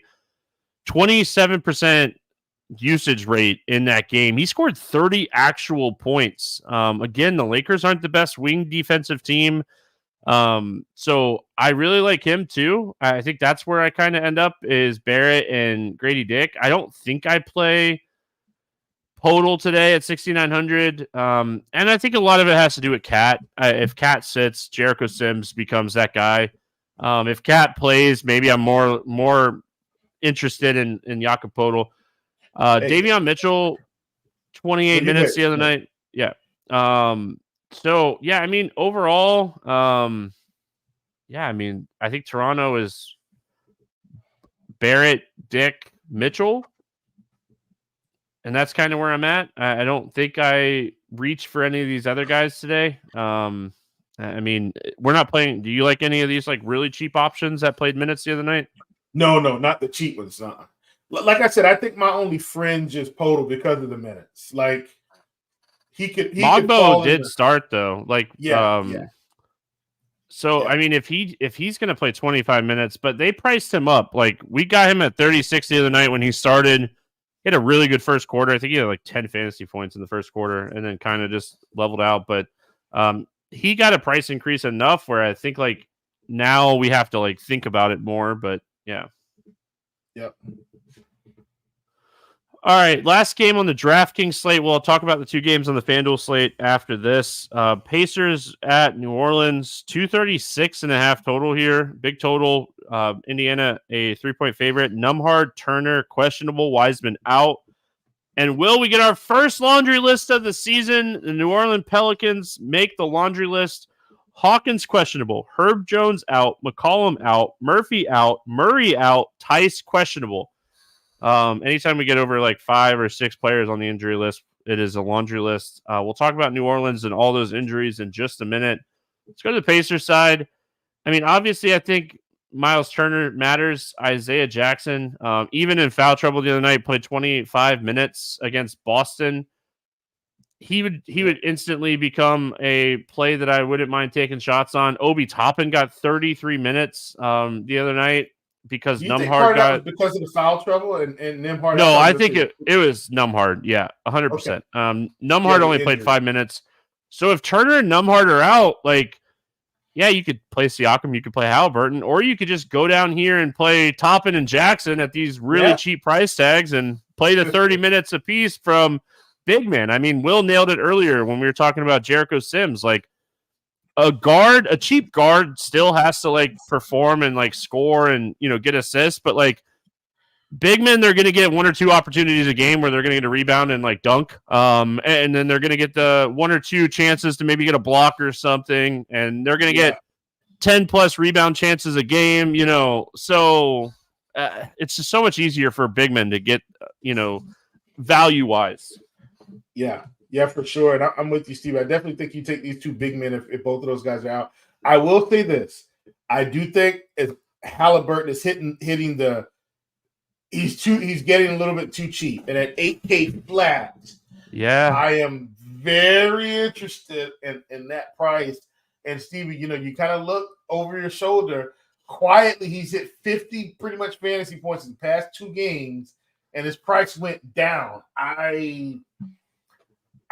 27% usage rate in that game. He scored 30 actual points. Again, the Lakers aren't the best wing defensive team. So I really like him too. I think that's where I kind of end up is Barrett and Grady Dick. I don't think I play total today at 6,900. And I think a lot of it has to do with Cat. If Cat sits, Jericho Sims becomes that guy. If Cat plays, maybe I'm more interested in Jakob Poeltl. Davion Mitchell, 28 minutes the other night. Yeah. So yeah, I mean, overall, yeah, I mean, I think Toronto is Barrett, Dick, Mitchell. And that's kind of where I'm at. I don't think I reach for any of these other guys today. I mean, we're not playing. Do you like any of these like really cheap options that played minutes the other night? No, not the cheap ones. Like I said, I think my only fringe is Poeltl because of the minutes. Like Mogbo did start though. Like, yeah. So I mean, if he's going to play 25 minutes, but they priced him up. Like we got him at 36 the other night when he started. He had a really good first quarter. I think he had like 10 fantasy points in the first quarter and then kind of just leveled out. But he got a price increase enough where I think like now we have to like think about it more. But yeah. Yep. All right, last game on the DraftKings slate. We'll talk about the two games on the FanDuel slate after this. Pacers at New Orleans, 236.5 total here. Big total. Indiana, a 3-point favorite. Nembhard, Turner, questionable. Wiseman out. And will we get our first laundry list of the season? The New Orleans Pelicans make the laundry list. Hawkins questionable. Herb Jones out. McCollum out. Murphy out. Murray out. Tice questionable. Anytime we get over like 5 or 6 players on the injury list, it is a laundry list. We'll talk about New Orleans and all those injuries in just a minute. Let's go to the Pacers side. I mean, obviously, I think Miles Turner matters. Isaiah Jackson, even in foul trouble the other night, played 25 minutes against Boston. He would instantly become a play that I wouldn't mind taking shots on. Obi Toppin got 33 minutes the other night. Because Nembhard got because of the foul trouble and Nembhard. No, I think it was Nembhard. Yeah, 100%. Nembhard only played 5 minutes. So if Turner and Nembhard are out, like, yeah, you could play Siakam, you could play Halliburton, or you could just go down here and play Toppin and Jackson at these really cheap price tags and play the 30 minutes apiece from big man. I mean, Will nailed it earlier when we were talking about Jericho Sims. Like, a cheap guard still has to like perform and like score and, you know, get assists, but like big men, they're going to get 1 or 2 opportunities a game where they're going to get a rebound and like dunk. And then they're going to get the 1 or 2 chances to maybe get a block or something. And they're going to get 10 plus rebound chances a game, you know? So it's just so much easier for big men to get, you know, value wise. Yeah, for sure. And I'm with you, Steve. I definitely think you take these 2 big men if both of those guys are out. I will say this. I do think if Halliburton is hitting the he's getting a little bit too cheap. And at 8K flat, I am very interested in that price. And Stevie, you know, you kind of look over your shoulder. Quietly, he's hit 50 pretty much fantasy points in the past 2 games, and his price went down. I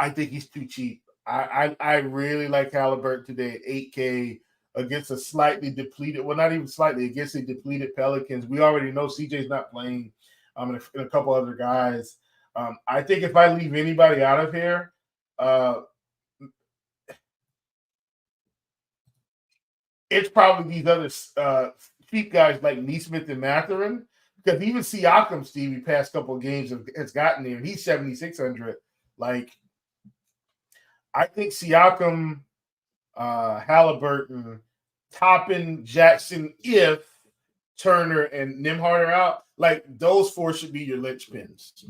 think he's too cheap. I really like Halliburton today at 8K against a slightly depleted, well, not even slightly, against a depleted Pelicans. We already know CJ's not playing, and a couple other guys. I think if I leave anybody out of here, it's probably these other cheap guys like Neesmith and Mathurin, because even Siakam, Stevie, past couple of games has gotten there, and he's 7,600. Like, I think Siakam, Halliburton, Toppin, Jackson, if Turner and Nembhard are out, like those 4 should be your linchpins.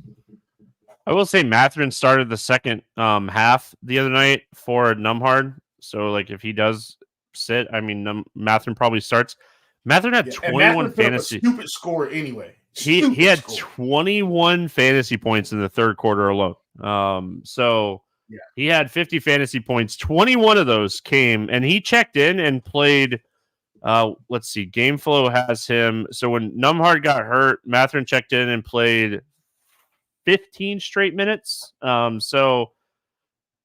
I will say Mathurin started the second half the other night for Nembhard. So like if he does sit, I mean Mathurin probably starts. Mathurin had 21 fantasy. Stupid score anyway. He had 21 fantasy points in the third quarter alone. He had 50 fantasy points. 21 of those came, and he checked in and played. Let's see. GameFlow has him. So when Nembhard got hurt, Mathurin checked in and played 15 straight minutes. So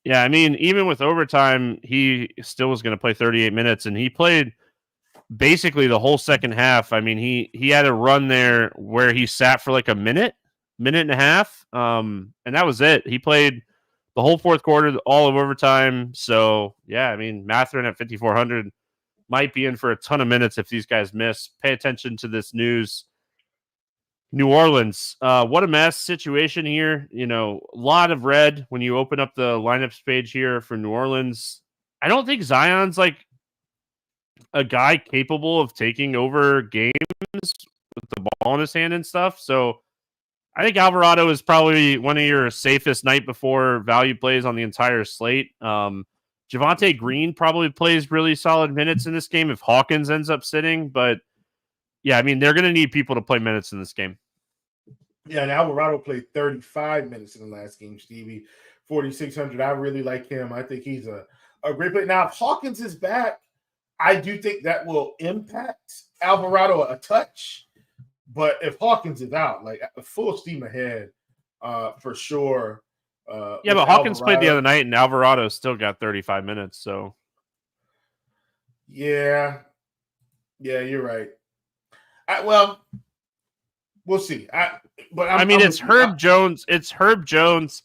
yeah, I mean, even with overtime, he still was going to play 38 minutes, and he played basically the whole second half. I mean, he had a run there where he sat for like a minute, minute and a half. And that was it. He played the whole fourth quarter, all of overtime. So, yeah, I mean, Mathurin at 5,400 might be in for a ton of minutes if these guys miss. Pay attention to this news. New Orleans, what a mess situation here. You know, a lot of red when you open up the lineups page here for New Orleans. I don't think Zion's like a guy capable of taking over games with the ball in his hand and stuff. So I think Alvarado is probably one of your safest night before value plays on the entire slate. Javonte Green probably plays really solid minutes in this game if Hawkins ends up sitting. But yeah, I mean, they're going to need people to play minutes in this game. Yeah, and Alvarado played 35 minutes in the last game, Stevie. 4,600. I really like him. I think he's a great player. Now, if Hawkins is back, I do think that will impact Alvarado a touch. But if Hawkins is out, like full steam ahead, for sure. Yeah, but Hawkins played the other night, and Alvarado still got 35 minutes. So, yeah, you're right. Well, we'll see. It's Herb Jones. It's Herb Jones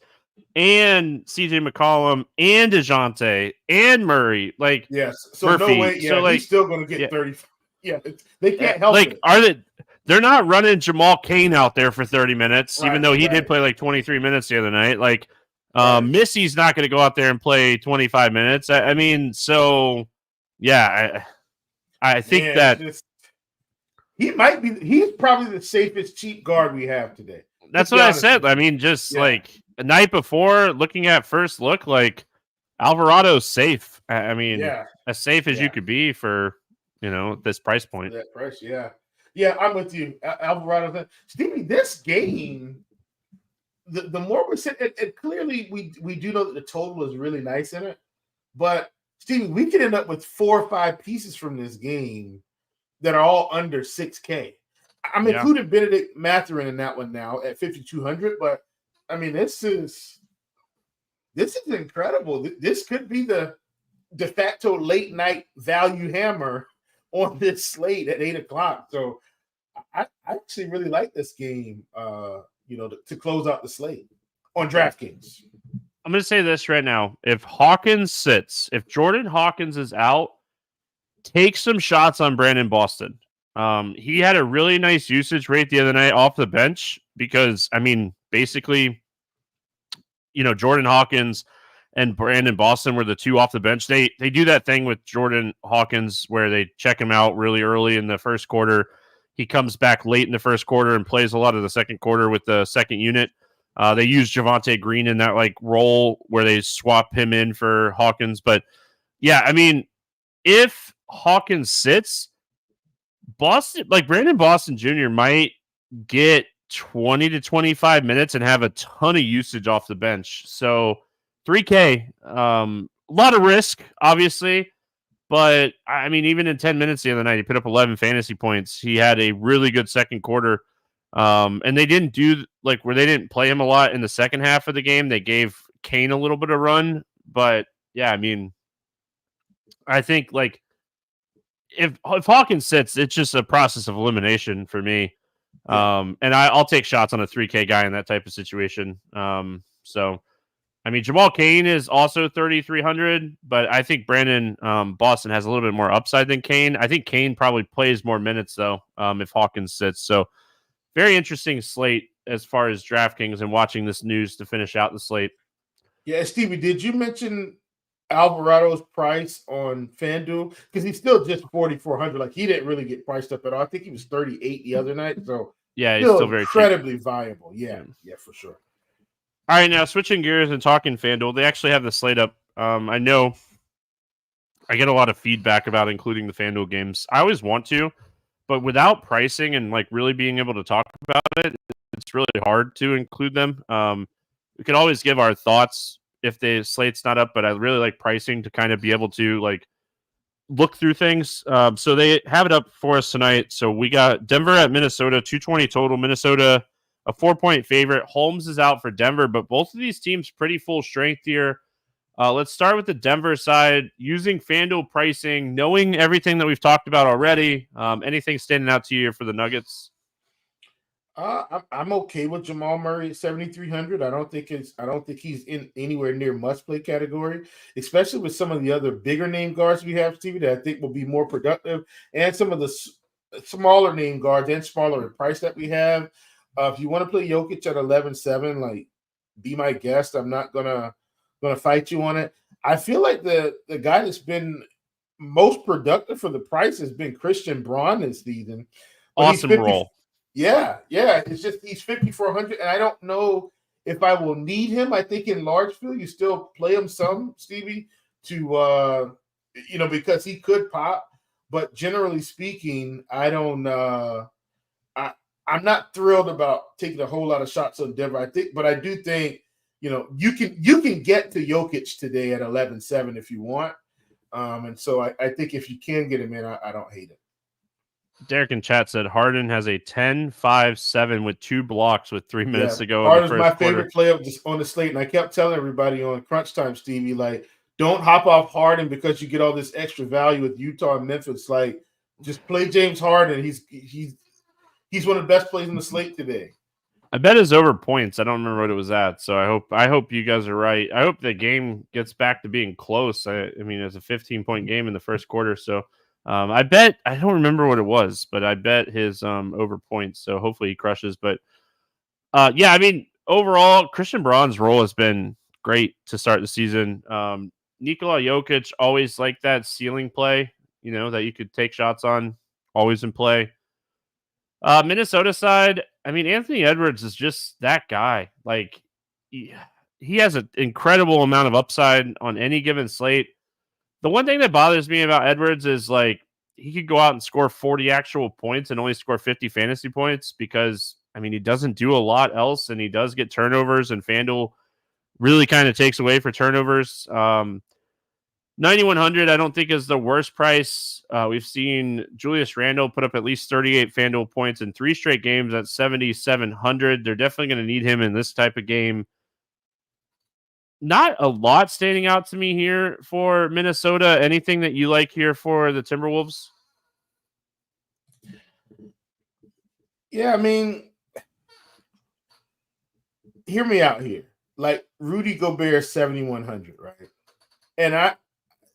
and CJ McCollum and DeJounte and Murray. Like, yes. So Murphy. No way. Yeah, so, he's still going to get 30. Yeah, they can't help it. They're not running Jamal Cain out there for 30 minutes, even though he did play like 23 minutes the other night. Like, Missy's not going to go out there and play 25 minutes. I mean, so yeah, I think he's probably the safest cheap guard we have today. That's what I said. I mean, like a night before, looking at first look, like Alvarado's safe. I mean, as safe as you could be for, this price point. That price, yeah. Yeah, I'm with you. Alvarado. Stevie, this game, the more we sit, and clearly we do know that the total is really nice in it. But, Stevie, we could end up with 4 or 5 pieces from this game that are all under 6K. I'm including Benedict Mathurin in that one now at 5,200. But, I mean, this is incredible. This could be the de facto late night value hammer on this slate at 8 o'clock. So I actually really like this game, to close out the slate on DraftKings. I'm going to say this right now. If Hawkins sits, if Jordan Hawkins is out, take some shots on Brandon Boston. He had a really nice usage rate the other night off the bench because, I mean, basically, Jordan Hawkins and Brandon Boston were the two off the bench. They do that thing with Jordan Hawkins where they check him out really early in the first quarter. He comes back late in the first quarter and plays a lot of the second quarter with the second unit. They use Javonte Green in that role where they swap him in for Hawkins. But yeah, I mean, if Hawkins sits, Brandon Boston Jr. might get 20 to 25 minutes and have a ton of usage off the bench. So 3K, a lot of risk, obviously, but I mean, even in 10 minutes the other night, he put up 11 fantasy points. He had a really good second quarter. And they didn't do where they didn't play him a lot in the second half of the game. They gave Kane a little bit of run, but yeah, I mean, I think if Hawkins sits, it's just a process of elimination for me. And I'll take shots on a 3K guy in that type of situation. So, I mean, Jamal Cain is also 3,300, but I think Brandon Boston has a little bit more upside than Cain. I think Cain probably plays more minutes, though, if Hawkins sits. So, very interesting slate as far as DraftKings and watching this news to finish out the slate. Yeah, Stevie, did you mention Alvarado's price on FanDuel? Because he's still just 4,400. He didn't really get priced up at all. I think he was 38 the other night. So, yeah, he's still very incredibly viable. Yeah, for sure. All right, now switching gears and talking FanDuel, they actually have the slate up. I know I get a lot of feedback about including the FanDuel games. I always want to, but without pricing and really being able to talk about it, it's really hard to include them. We could always give our thoughts if the slate's not up, but I really like pricing to kind of be able to look through things. So they have it up for us tonight. So we got Denver at Minnesota, 220 total. Minnesota, a 4-point favorite. Holmes is out for Denver, but both of these teams pretty full strength here. Let's start with the Denver side. Using FanDuel pricing, knowing everything that we've talked about already, anything standing out to you for the Nuggets? I'm okay with Jamal Murray at 7,300. I don't think he's in anywhere near must play category, especially with some of the other bigger name guards we have, Stevie, that I think will be more productive, and some of the smaller name guards and smaller in price that we have. If you want to play Jokic at 11-7, like, be my guest. I'm not gonna fight you on it. I feel like the guy that's been most productive for the price has been Christian Braun this season. But Awesome roll. Yeah. It's just he's 5,400, and I don't know if I will need him. I think in large field you still play him some, Stevie, to because he could pop. But generally speaking, I don't. I'm not thrilled about taking a whole lot of shots on Denver. I do think you can get to Jokic today at 11-7 if you want. And so I think if you can get him in, I don't hate it. Derek in chat said Harden has a 10-5-7 with 2 blocks with 3 minutes to go. Harden's in the first my favorite player on the slate, and I kept telling everybody on Crunch Time, Stevie, like, don't hop off Harden because you get all this extra value with Utah and Memphis. Like, just play James Harden. He's one of the best players on the slate today. I bet it's over points. I don't remember what it was at, so I hope you guys are right. I hope the game gets back to being close. I mean, it's a 15-point game in the first quarter, so I bet I don't remember what it was, but I bet his over points. So hopefully he crushes. But yeah, I mean, overall, Christian Braun's role has been great to start the season. Nikola Jokic always like that ceiling play, that you could take shots on, always in play. Minnesota side, I mean, Anthony Edwards is just that guy. Like, he has an incredible amount of upside on any given slate. The one thing that bothers me about Edwards is, like, he could go out and score 40 actual points and only score 50 fantasy points because, I mean, he doesn't do a lot else, and he does get turnovers, and FanDuel really kind of takes away for turnovers. 9,100, I don't think is the worst price. We've seen Julius Randle put up at least 38 FanDuel points in 3 straight games at 7,700. They're definitely going to need him in this type of game. Not a lot standing out to me here for Minnesota. Anything that you like here for the Timberwolves? Yeah, I mean, hear me out here. Like, Rudy Gobert 7,100, right? And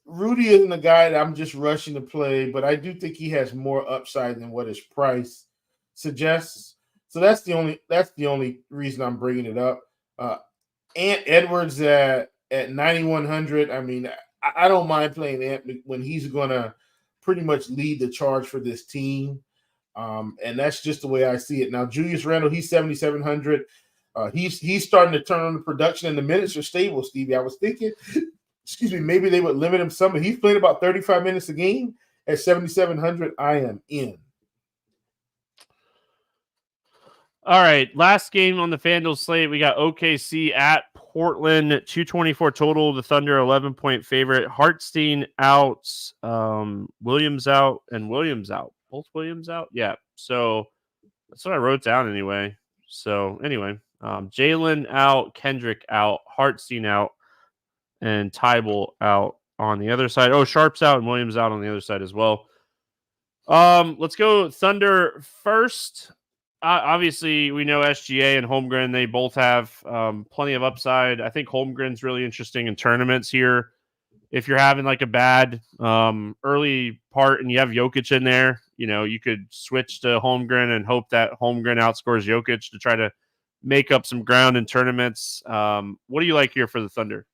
Rudy isn't a guy that I'm just rushing to play, but I do think he has more upside than what his price suggests. So that's the only reason I'm bringing it up. Ant Edwards at 9,100. I mean, I don't mind playing Ant when he's going to pretty much lead the charge for this team. And that's just the way I see it. Now, Julius Randle, he's 7,700. He's starting to turn on the production, and the minutes are stable, Stevie. I was thinking, maybe they would limit him some, but he's playing about 35 minutes a game at 7,700. I am in. All right, last game on the FanDuel slate, we got OKC at Portland, 224 total. The Thunder 11-point favorite. Hartenstein out, Williams out, and Williams out. Both Williams out? Yeah. So that's what I wrote down anyway. So anyway, Jalen out, Kendrick out, Hartenstein out, and Tybal out on the other side. Oh, Sharp's out and Williams out on the other side as well. Let's go Thunder first. Obviously, we know SGA and Holmgren, they both have plenty of upside. I think Holmgren's really interesting in tournaments here. If you're having like a bad early part and you have Jokic in there, you could switch to Holmgren and hope that Holmgren outscores Jokic to try to make up some ground in tournaments. What do you like here for the Thunder?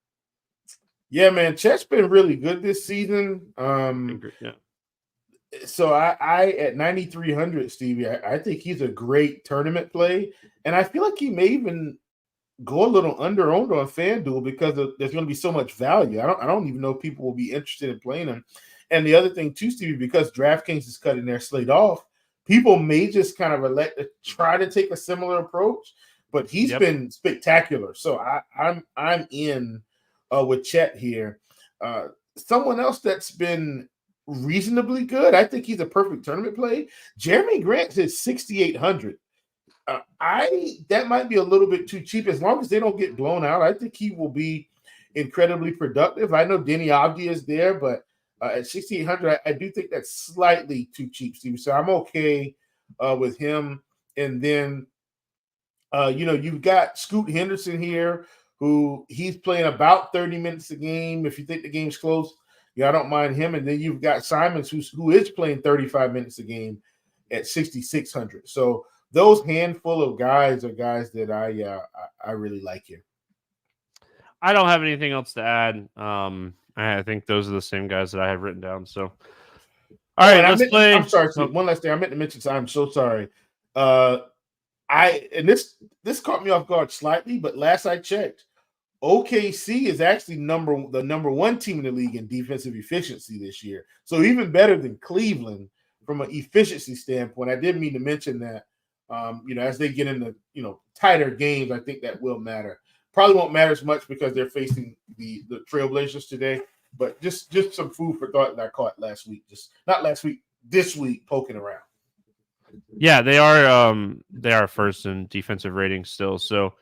Yeah, man, Chet's been really good this season. Yeah. So I at 9,300, Stevie, I think he's a great tournament play, and I feel like he may even go a little under-owned on FanDuel because there's going to be so much value. I don't even know if people will be interested in playing him. And the other thing too, Stevie, because DraftKings is cutting their slate off, people may just kind of elect to try to take a similar approach. But he's been spectacular, so I'm in with Chet here. Someone else that's been reasonably good, I think he's a perfect tournament play. Jeremy Grant is 6,800. That might be a little bit too cheap. As long as they don't get blown out, I think he will be incredibly productive. I know Denny Avdia is there, but at 6,800, I do think that's slightly too cheap, Steve. So I'm okay with him. And then You've got Scoot Henderson here, who he's playing about 30 minutes a game. If you think the game's close, I don't mind him. And then you've got Simons, who is playing 35 minutes a game at 6,600. So those handful of guys are guys that I really like here. I don't have anything else to add. I think those are the same guys that I have written down. So, all right, let's play. I'm sorry. One last thing. I meant to mention. I'm so sorry. This caught me off guard slightly, but last I checked, OKC is actually the number one team in the league in defensive efficiency this year. So even better than Cleveland from an efficiency standpoint. I did mean to mention that. As they get into tighter games, I think that will matter. Probably won't matter as much because they're facing the Trailblazers today. But just some food for thought that I caught last week. This week, poking around. Yeah, they are first in defensive rating still. So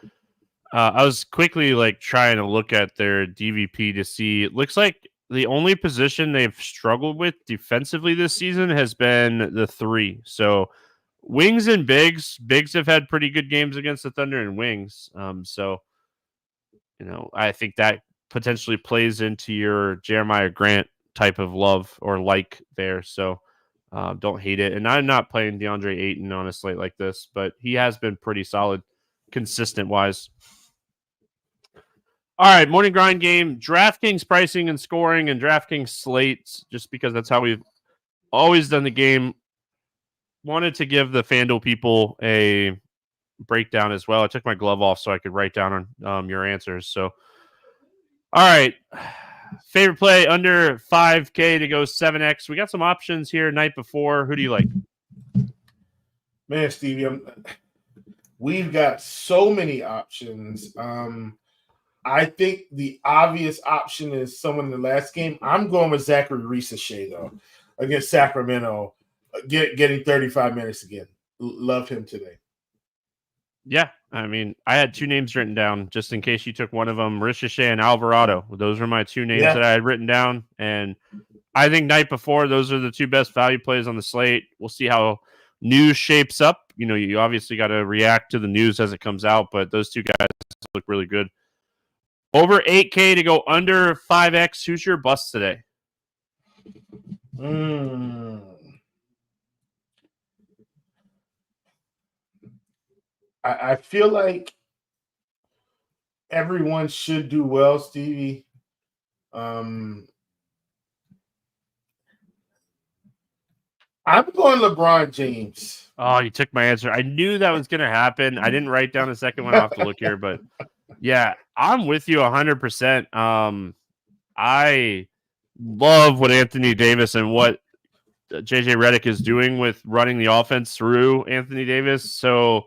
I was quickly trying to look at their DVP to see. It looks like the only position they've struggled with defensively this season has been the 3. So wings and bigs. Bigs have had pretty good games against the Thunder and wings. I think that potentially plays into your Jeremiah Grant type of love or there. So don't hate it. And I'm not playing DeAndre Ayton on a slate like this, but he has been pretty solid, consistent wise. All right, morning grind game, DraftKings pricing and scoring and DraftKings slates, just because that's how we've always done the game. Wanted to give the FanDuel people a breakdown as well. I took my glove off so I could write down on your answers. So, all right. Favorite play under 5K to go 7X. We got some options here night before. Who do you like? Man, Stevie, we've got so many options. I think the obvious option is someone in the last game. I'm going with Zachary Reese-Shea, though, against Sacramento, getting 35 minutes again. Love him today. Yeah, I mean, I had 2 names written down just in case you took one of them, Ricochet and Alvarado. Those were my 2 names that I had written down. And I think night before, those are the 2 best value plays on the slate. We'll see how news shapes up. You obviously got to react to the news as it comes out, but those 2 guys look really good. Over 8K to go under 5X. Who's your bust today? I feel like everyone should do well, Stevie. I'm going LeBron James. Oh, you took my answer. I knew that was going to happen. I didn't write down the second one. I'll have to look here, but yeah, I'm with you 100%. I love what Anthony Davis and what JJ Redick is doing with running the offense through Anthony Davis. So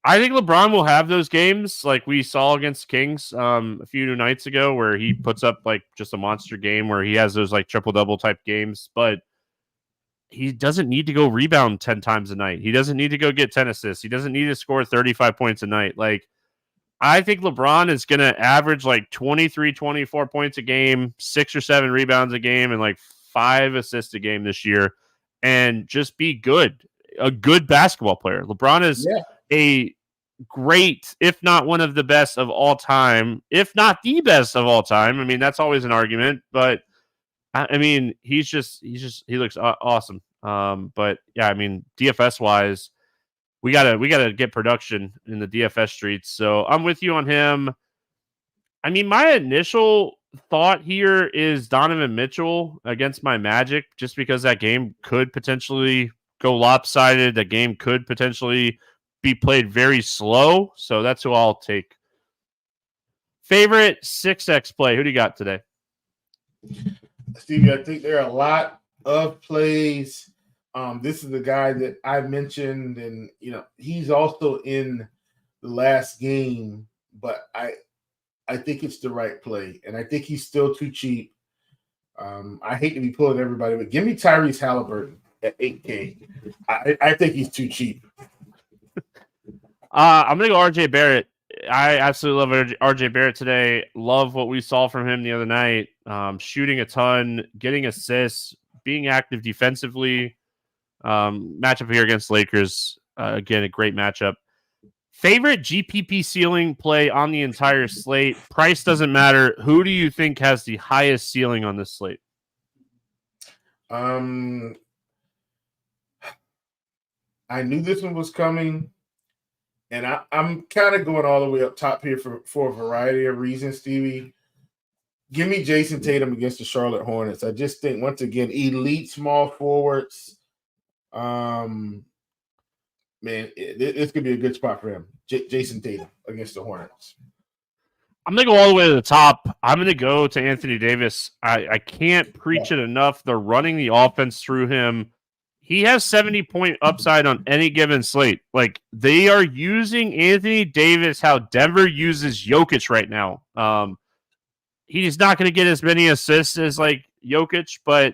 I think LeBron will have those games like we saw against Kings a few nights ago where he puts up just a monster game where he has those triple-double type games, but he doesn't need to go rebound 10 times a night. He doesn't need to go get 10 assists. He doesn't need to score 35 points a night. I think LeBron is going to average 23, 24 points a game, 6 or 7 rebounds a game, and 5 assists a game this year, and just be a good basketball player. LeBron is a great, if not one of the best of all time, if not the best of all time. I mean, that's always an argument, but I mean, he looks awesome. But yeah, I mean, DFS wise, we gotta get production in the DFS streets. So I'm with you on him. I mean, my initial thought here is Donovan Mitchell against my Magic, just because that game could potentially go lopsided. The game could potentially be played very slow. So that's who I'll take. Favorite 6X play. Who do you got today? Stevie, I think there are a lot of plays. This is the guy that I mentioned, and he's also in the last game, but I think it's the right play, and I think he's still too cheap. I hate to be pulling everybody, but give me Tyrese Halliburton at 8K. I think he's too cheap. I'm going to go RJ Barrett. I absolutely love RJ Barrett today. Love what we saw from him the other night. Shooting a ton, getting assists, being active defensively. Matchup here against Lakers. Again, a great matchup. Favorite GPP ceiling play on the entire slate? Price doesn't matter. Who do you think has the highest ceiling on this slate? I knew this one was coming, and I'm kind of going all the way up top here for a variety of reasons, Stevie. Give me Jason Tatum against the Charlotte Hornets. I just think, once again, elite small forwards. Man, this could be a good spot for him. Jason Tatum against the Hornets. I'm going to go all the way to the top. I'm going to go to Anthony Davis. I can't preach it enough. They're running the offense through him. He has 70-point upside on any given slate. Like, they are using Anthony Davis how Denver uses Jokic right now. He's not going to get as many assists as like Jokic, but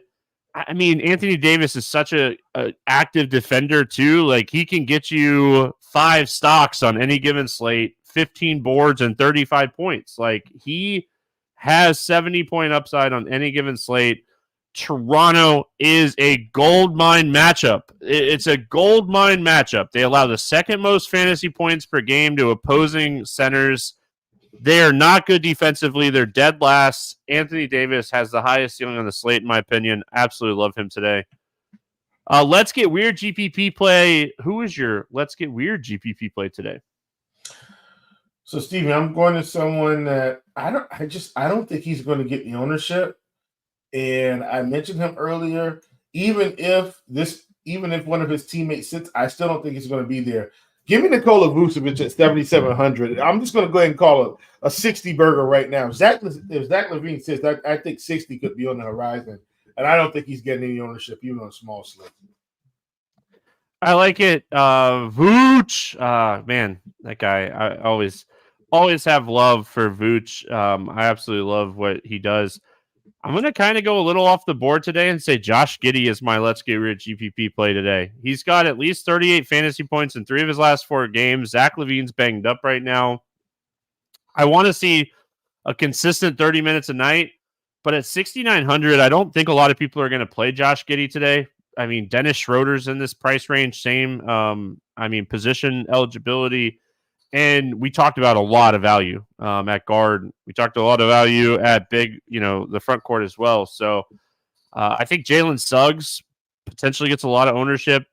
I mean, Anthony Davis is such a active defender too. Like, he can get you 5 stocks on any given slate, 15 boards, and 35 points. Like, he has 70-point upside on any given slate. Toronto is a gold mine matchup. It's a gold mine matchup. They allow the second most fantasy points per game to opposing centers. They are not good defensively. They're dead last. Anthony Davis has the highest ceiling on the slate, in my opinion. Absolutely love him today. Let's get weird GPP play. Who is your let's get weird GPP play today? So, Stevie, I'm going to someone that I don't think he's going to get the ownership. And I mentioned him earlier. Even if one of his teammates sits, I still don't think he's going to be there. Give me Nikola Vucevic at 7,700. I'm just going to go ahead and call it a 60 burger right now. If Zach LaVine says that, I think 60 could be on the horizon, and I don't think he's getting any ownership even on a small slate. I like it. Vooch, man, that guy. I always have love for Vooch. I absolutely love what he does. I'm going to kind of go a little off the board today and say Josh Giddey is my let's get rich GPP play today. He's got at least 38 fantasy points in 3 of his last 4 games. Zach LaVine's banged up right now. I want to see a consistent 30 minutes a night, but at 6,900, I don't think a lot of people are going to play Josh Giddey today. I mean, Dennis Schroeder's in this price range, same. Position eligibility. And we talked about a lot of value at guard. We talked a lot of value at big, the front court as well. So I think Jalen Suggs potentially gets a lot of ownership.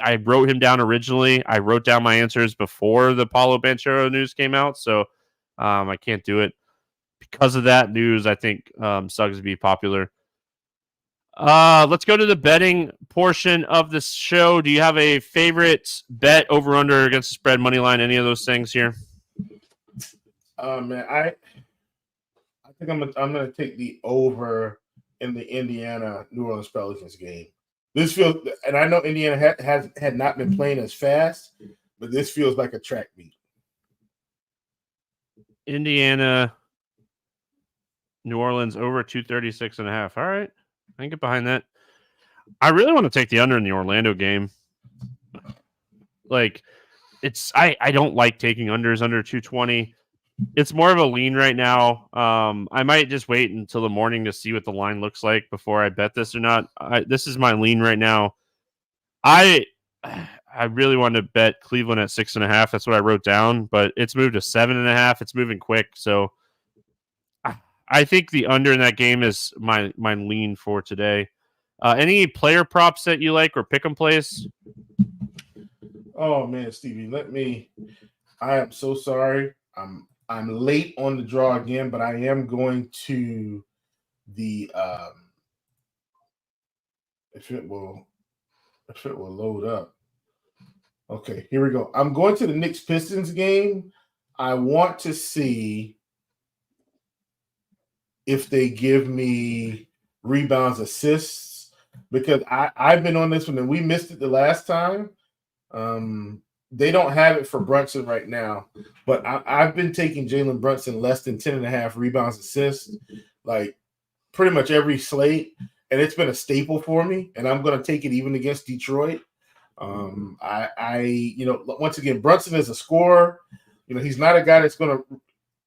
I wrote him down originally. I wrote down my answers before the Paolo Banchero news came out. So I can't do it. Because of that news, I think Suggs would be popular. Let's go to the betting portion of the show. Do you have a favorite bet, over under, against the spread, money line, any of those things here? Man, I think I'm gonna take the over in the Indiana New Orleans Pelicans game. This feels, and I know Indiana had not been playing as fast, but this feels like a track meet. Indiana, New Orleans over 236.5. All right. I can get behind that. I really want to take the under in the Orlando game. Like, I don't like taking unders under 220. It's more of a lean right now. I might just wait until the morning to see what the line looks like before I bet this or not. This is my lean right now. I really want to bet Cleveland at 6.5. That's what I wrote down, but it's moved to 7.5. It's moving quick, so I think the under in that game is my lean for today. Any player props that you like or pick 'em plays? Oh man, Stevie, I am so sorry. I'm late on the draw again, but I am going to the if it will load up. Okay, here we go. I'm going to the Knicks Pistons game. I want to see if they give me rebounds, assists, because I've been on this one and we missed it the last time. They don't have it for Brunson right now, but I've been taking Jalen Brunson less than 10.5 rebounds, assists, like pretty much every slate, and it's been a staple for me, and I'm going to take it even against Detroit. Once again, Brunson is a scorer. He's not a guy that's going to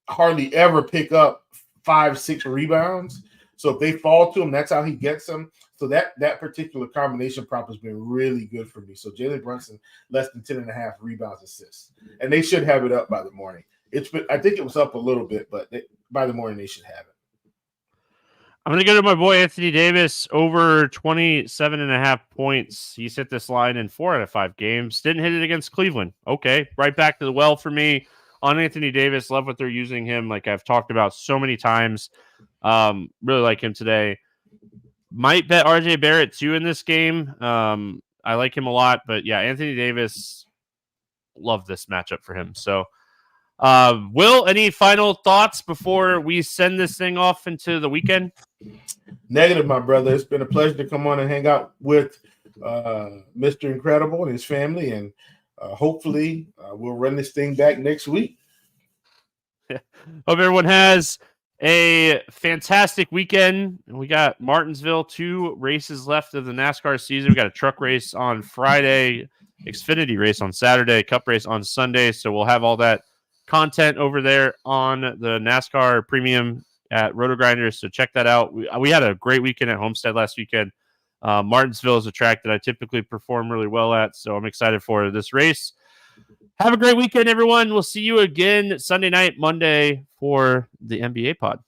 hardly ever pick up 5-6 rebounds. So if they fall to him, that's how he gets them. So that particular combination prop has been really good for me. So Jalen Brunson, less than 10.5 rebounds, assists. And they should have it up by the morning. I think it was up a little bit, but by the morning they should have it. I'm going to go to my boy Anthony Davis, over 27.5 points. He's hit this line in 4 out of 5 games. Didn't hit it against Cleveland. Okay, right back to the well for me on Anthony Davis. Love what they're using him, like I've talked about so many times. Really like him today. Might bet RJ Barrett too in this game. I like him a lot, but yeah, Anthony Davis, love this matchup for him. So, Will, any final thoughts before we send this thing off into the weekend? Negative, my brother. It's been a pleasure to come on and hang out with Mr. Incredible and his family, and hopefully we'll run this thing back next week. Hope everyone has a fantastic weekend. We got Martinsville, 2 races left of the NASCAR season. We got a truck race on Friday, Xfinity race on Saturday, Cup race on Sunday. So we'll have all that content over there on the NASCAR Premium at RotoGrinders. So check that out. We had a great weekend at Homestead last weekend. Martinsville is a track that I typically perform really well at, so I'm excited for this race. Have a great weekend, everyone. We'll see you again Sunday night, Monday for the NBA pod.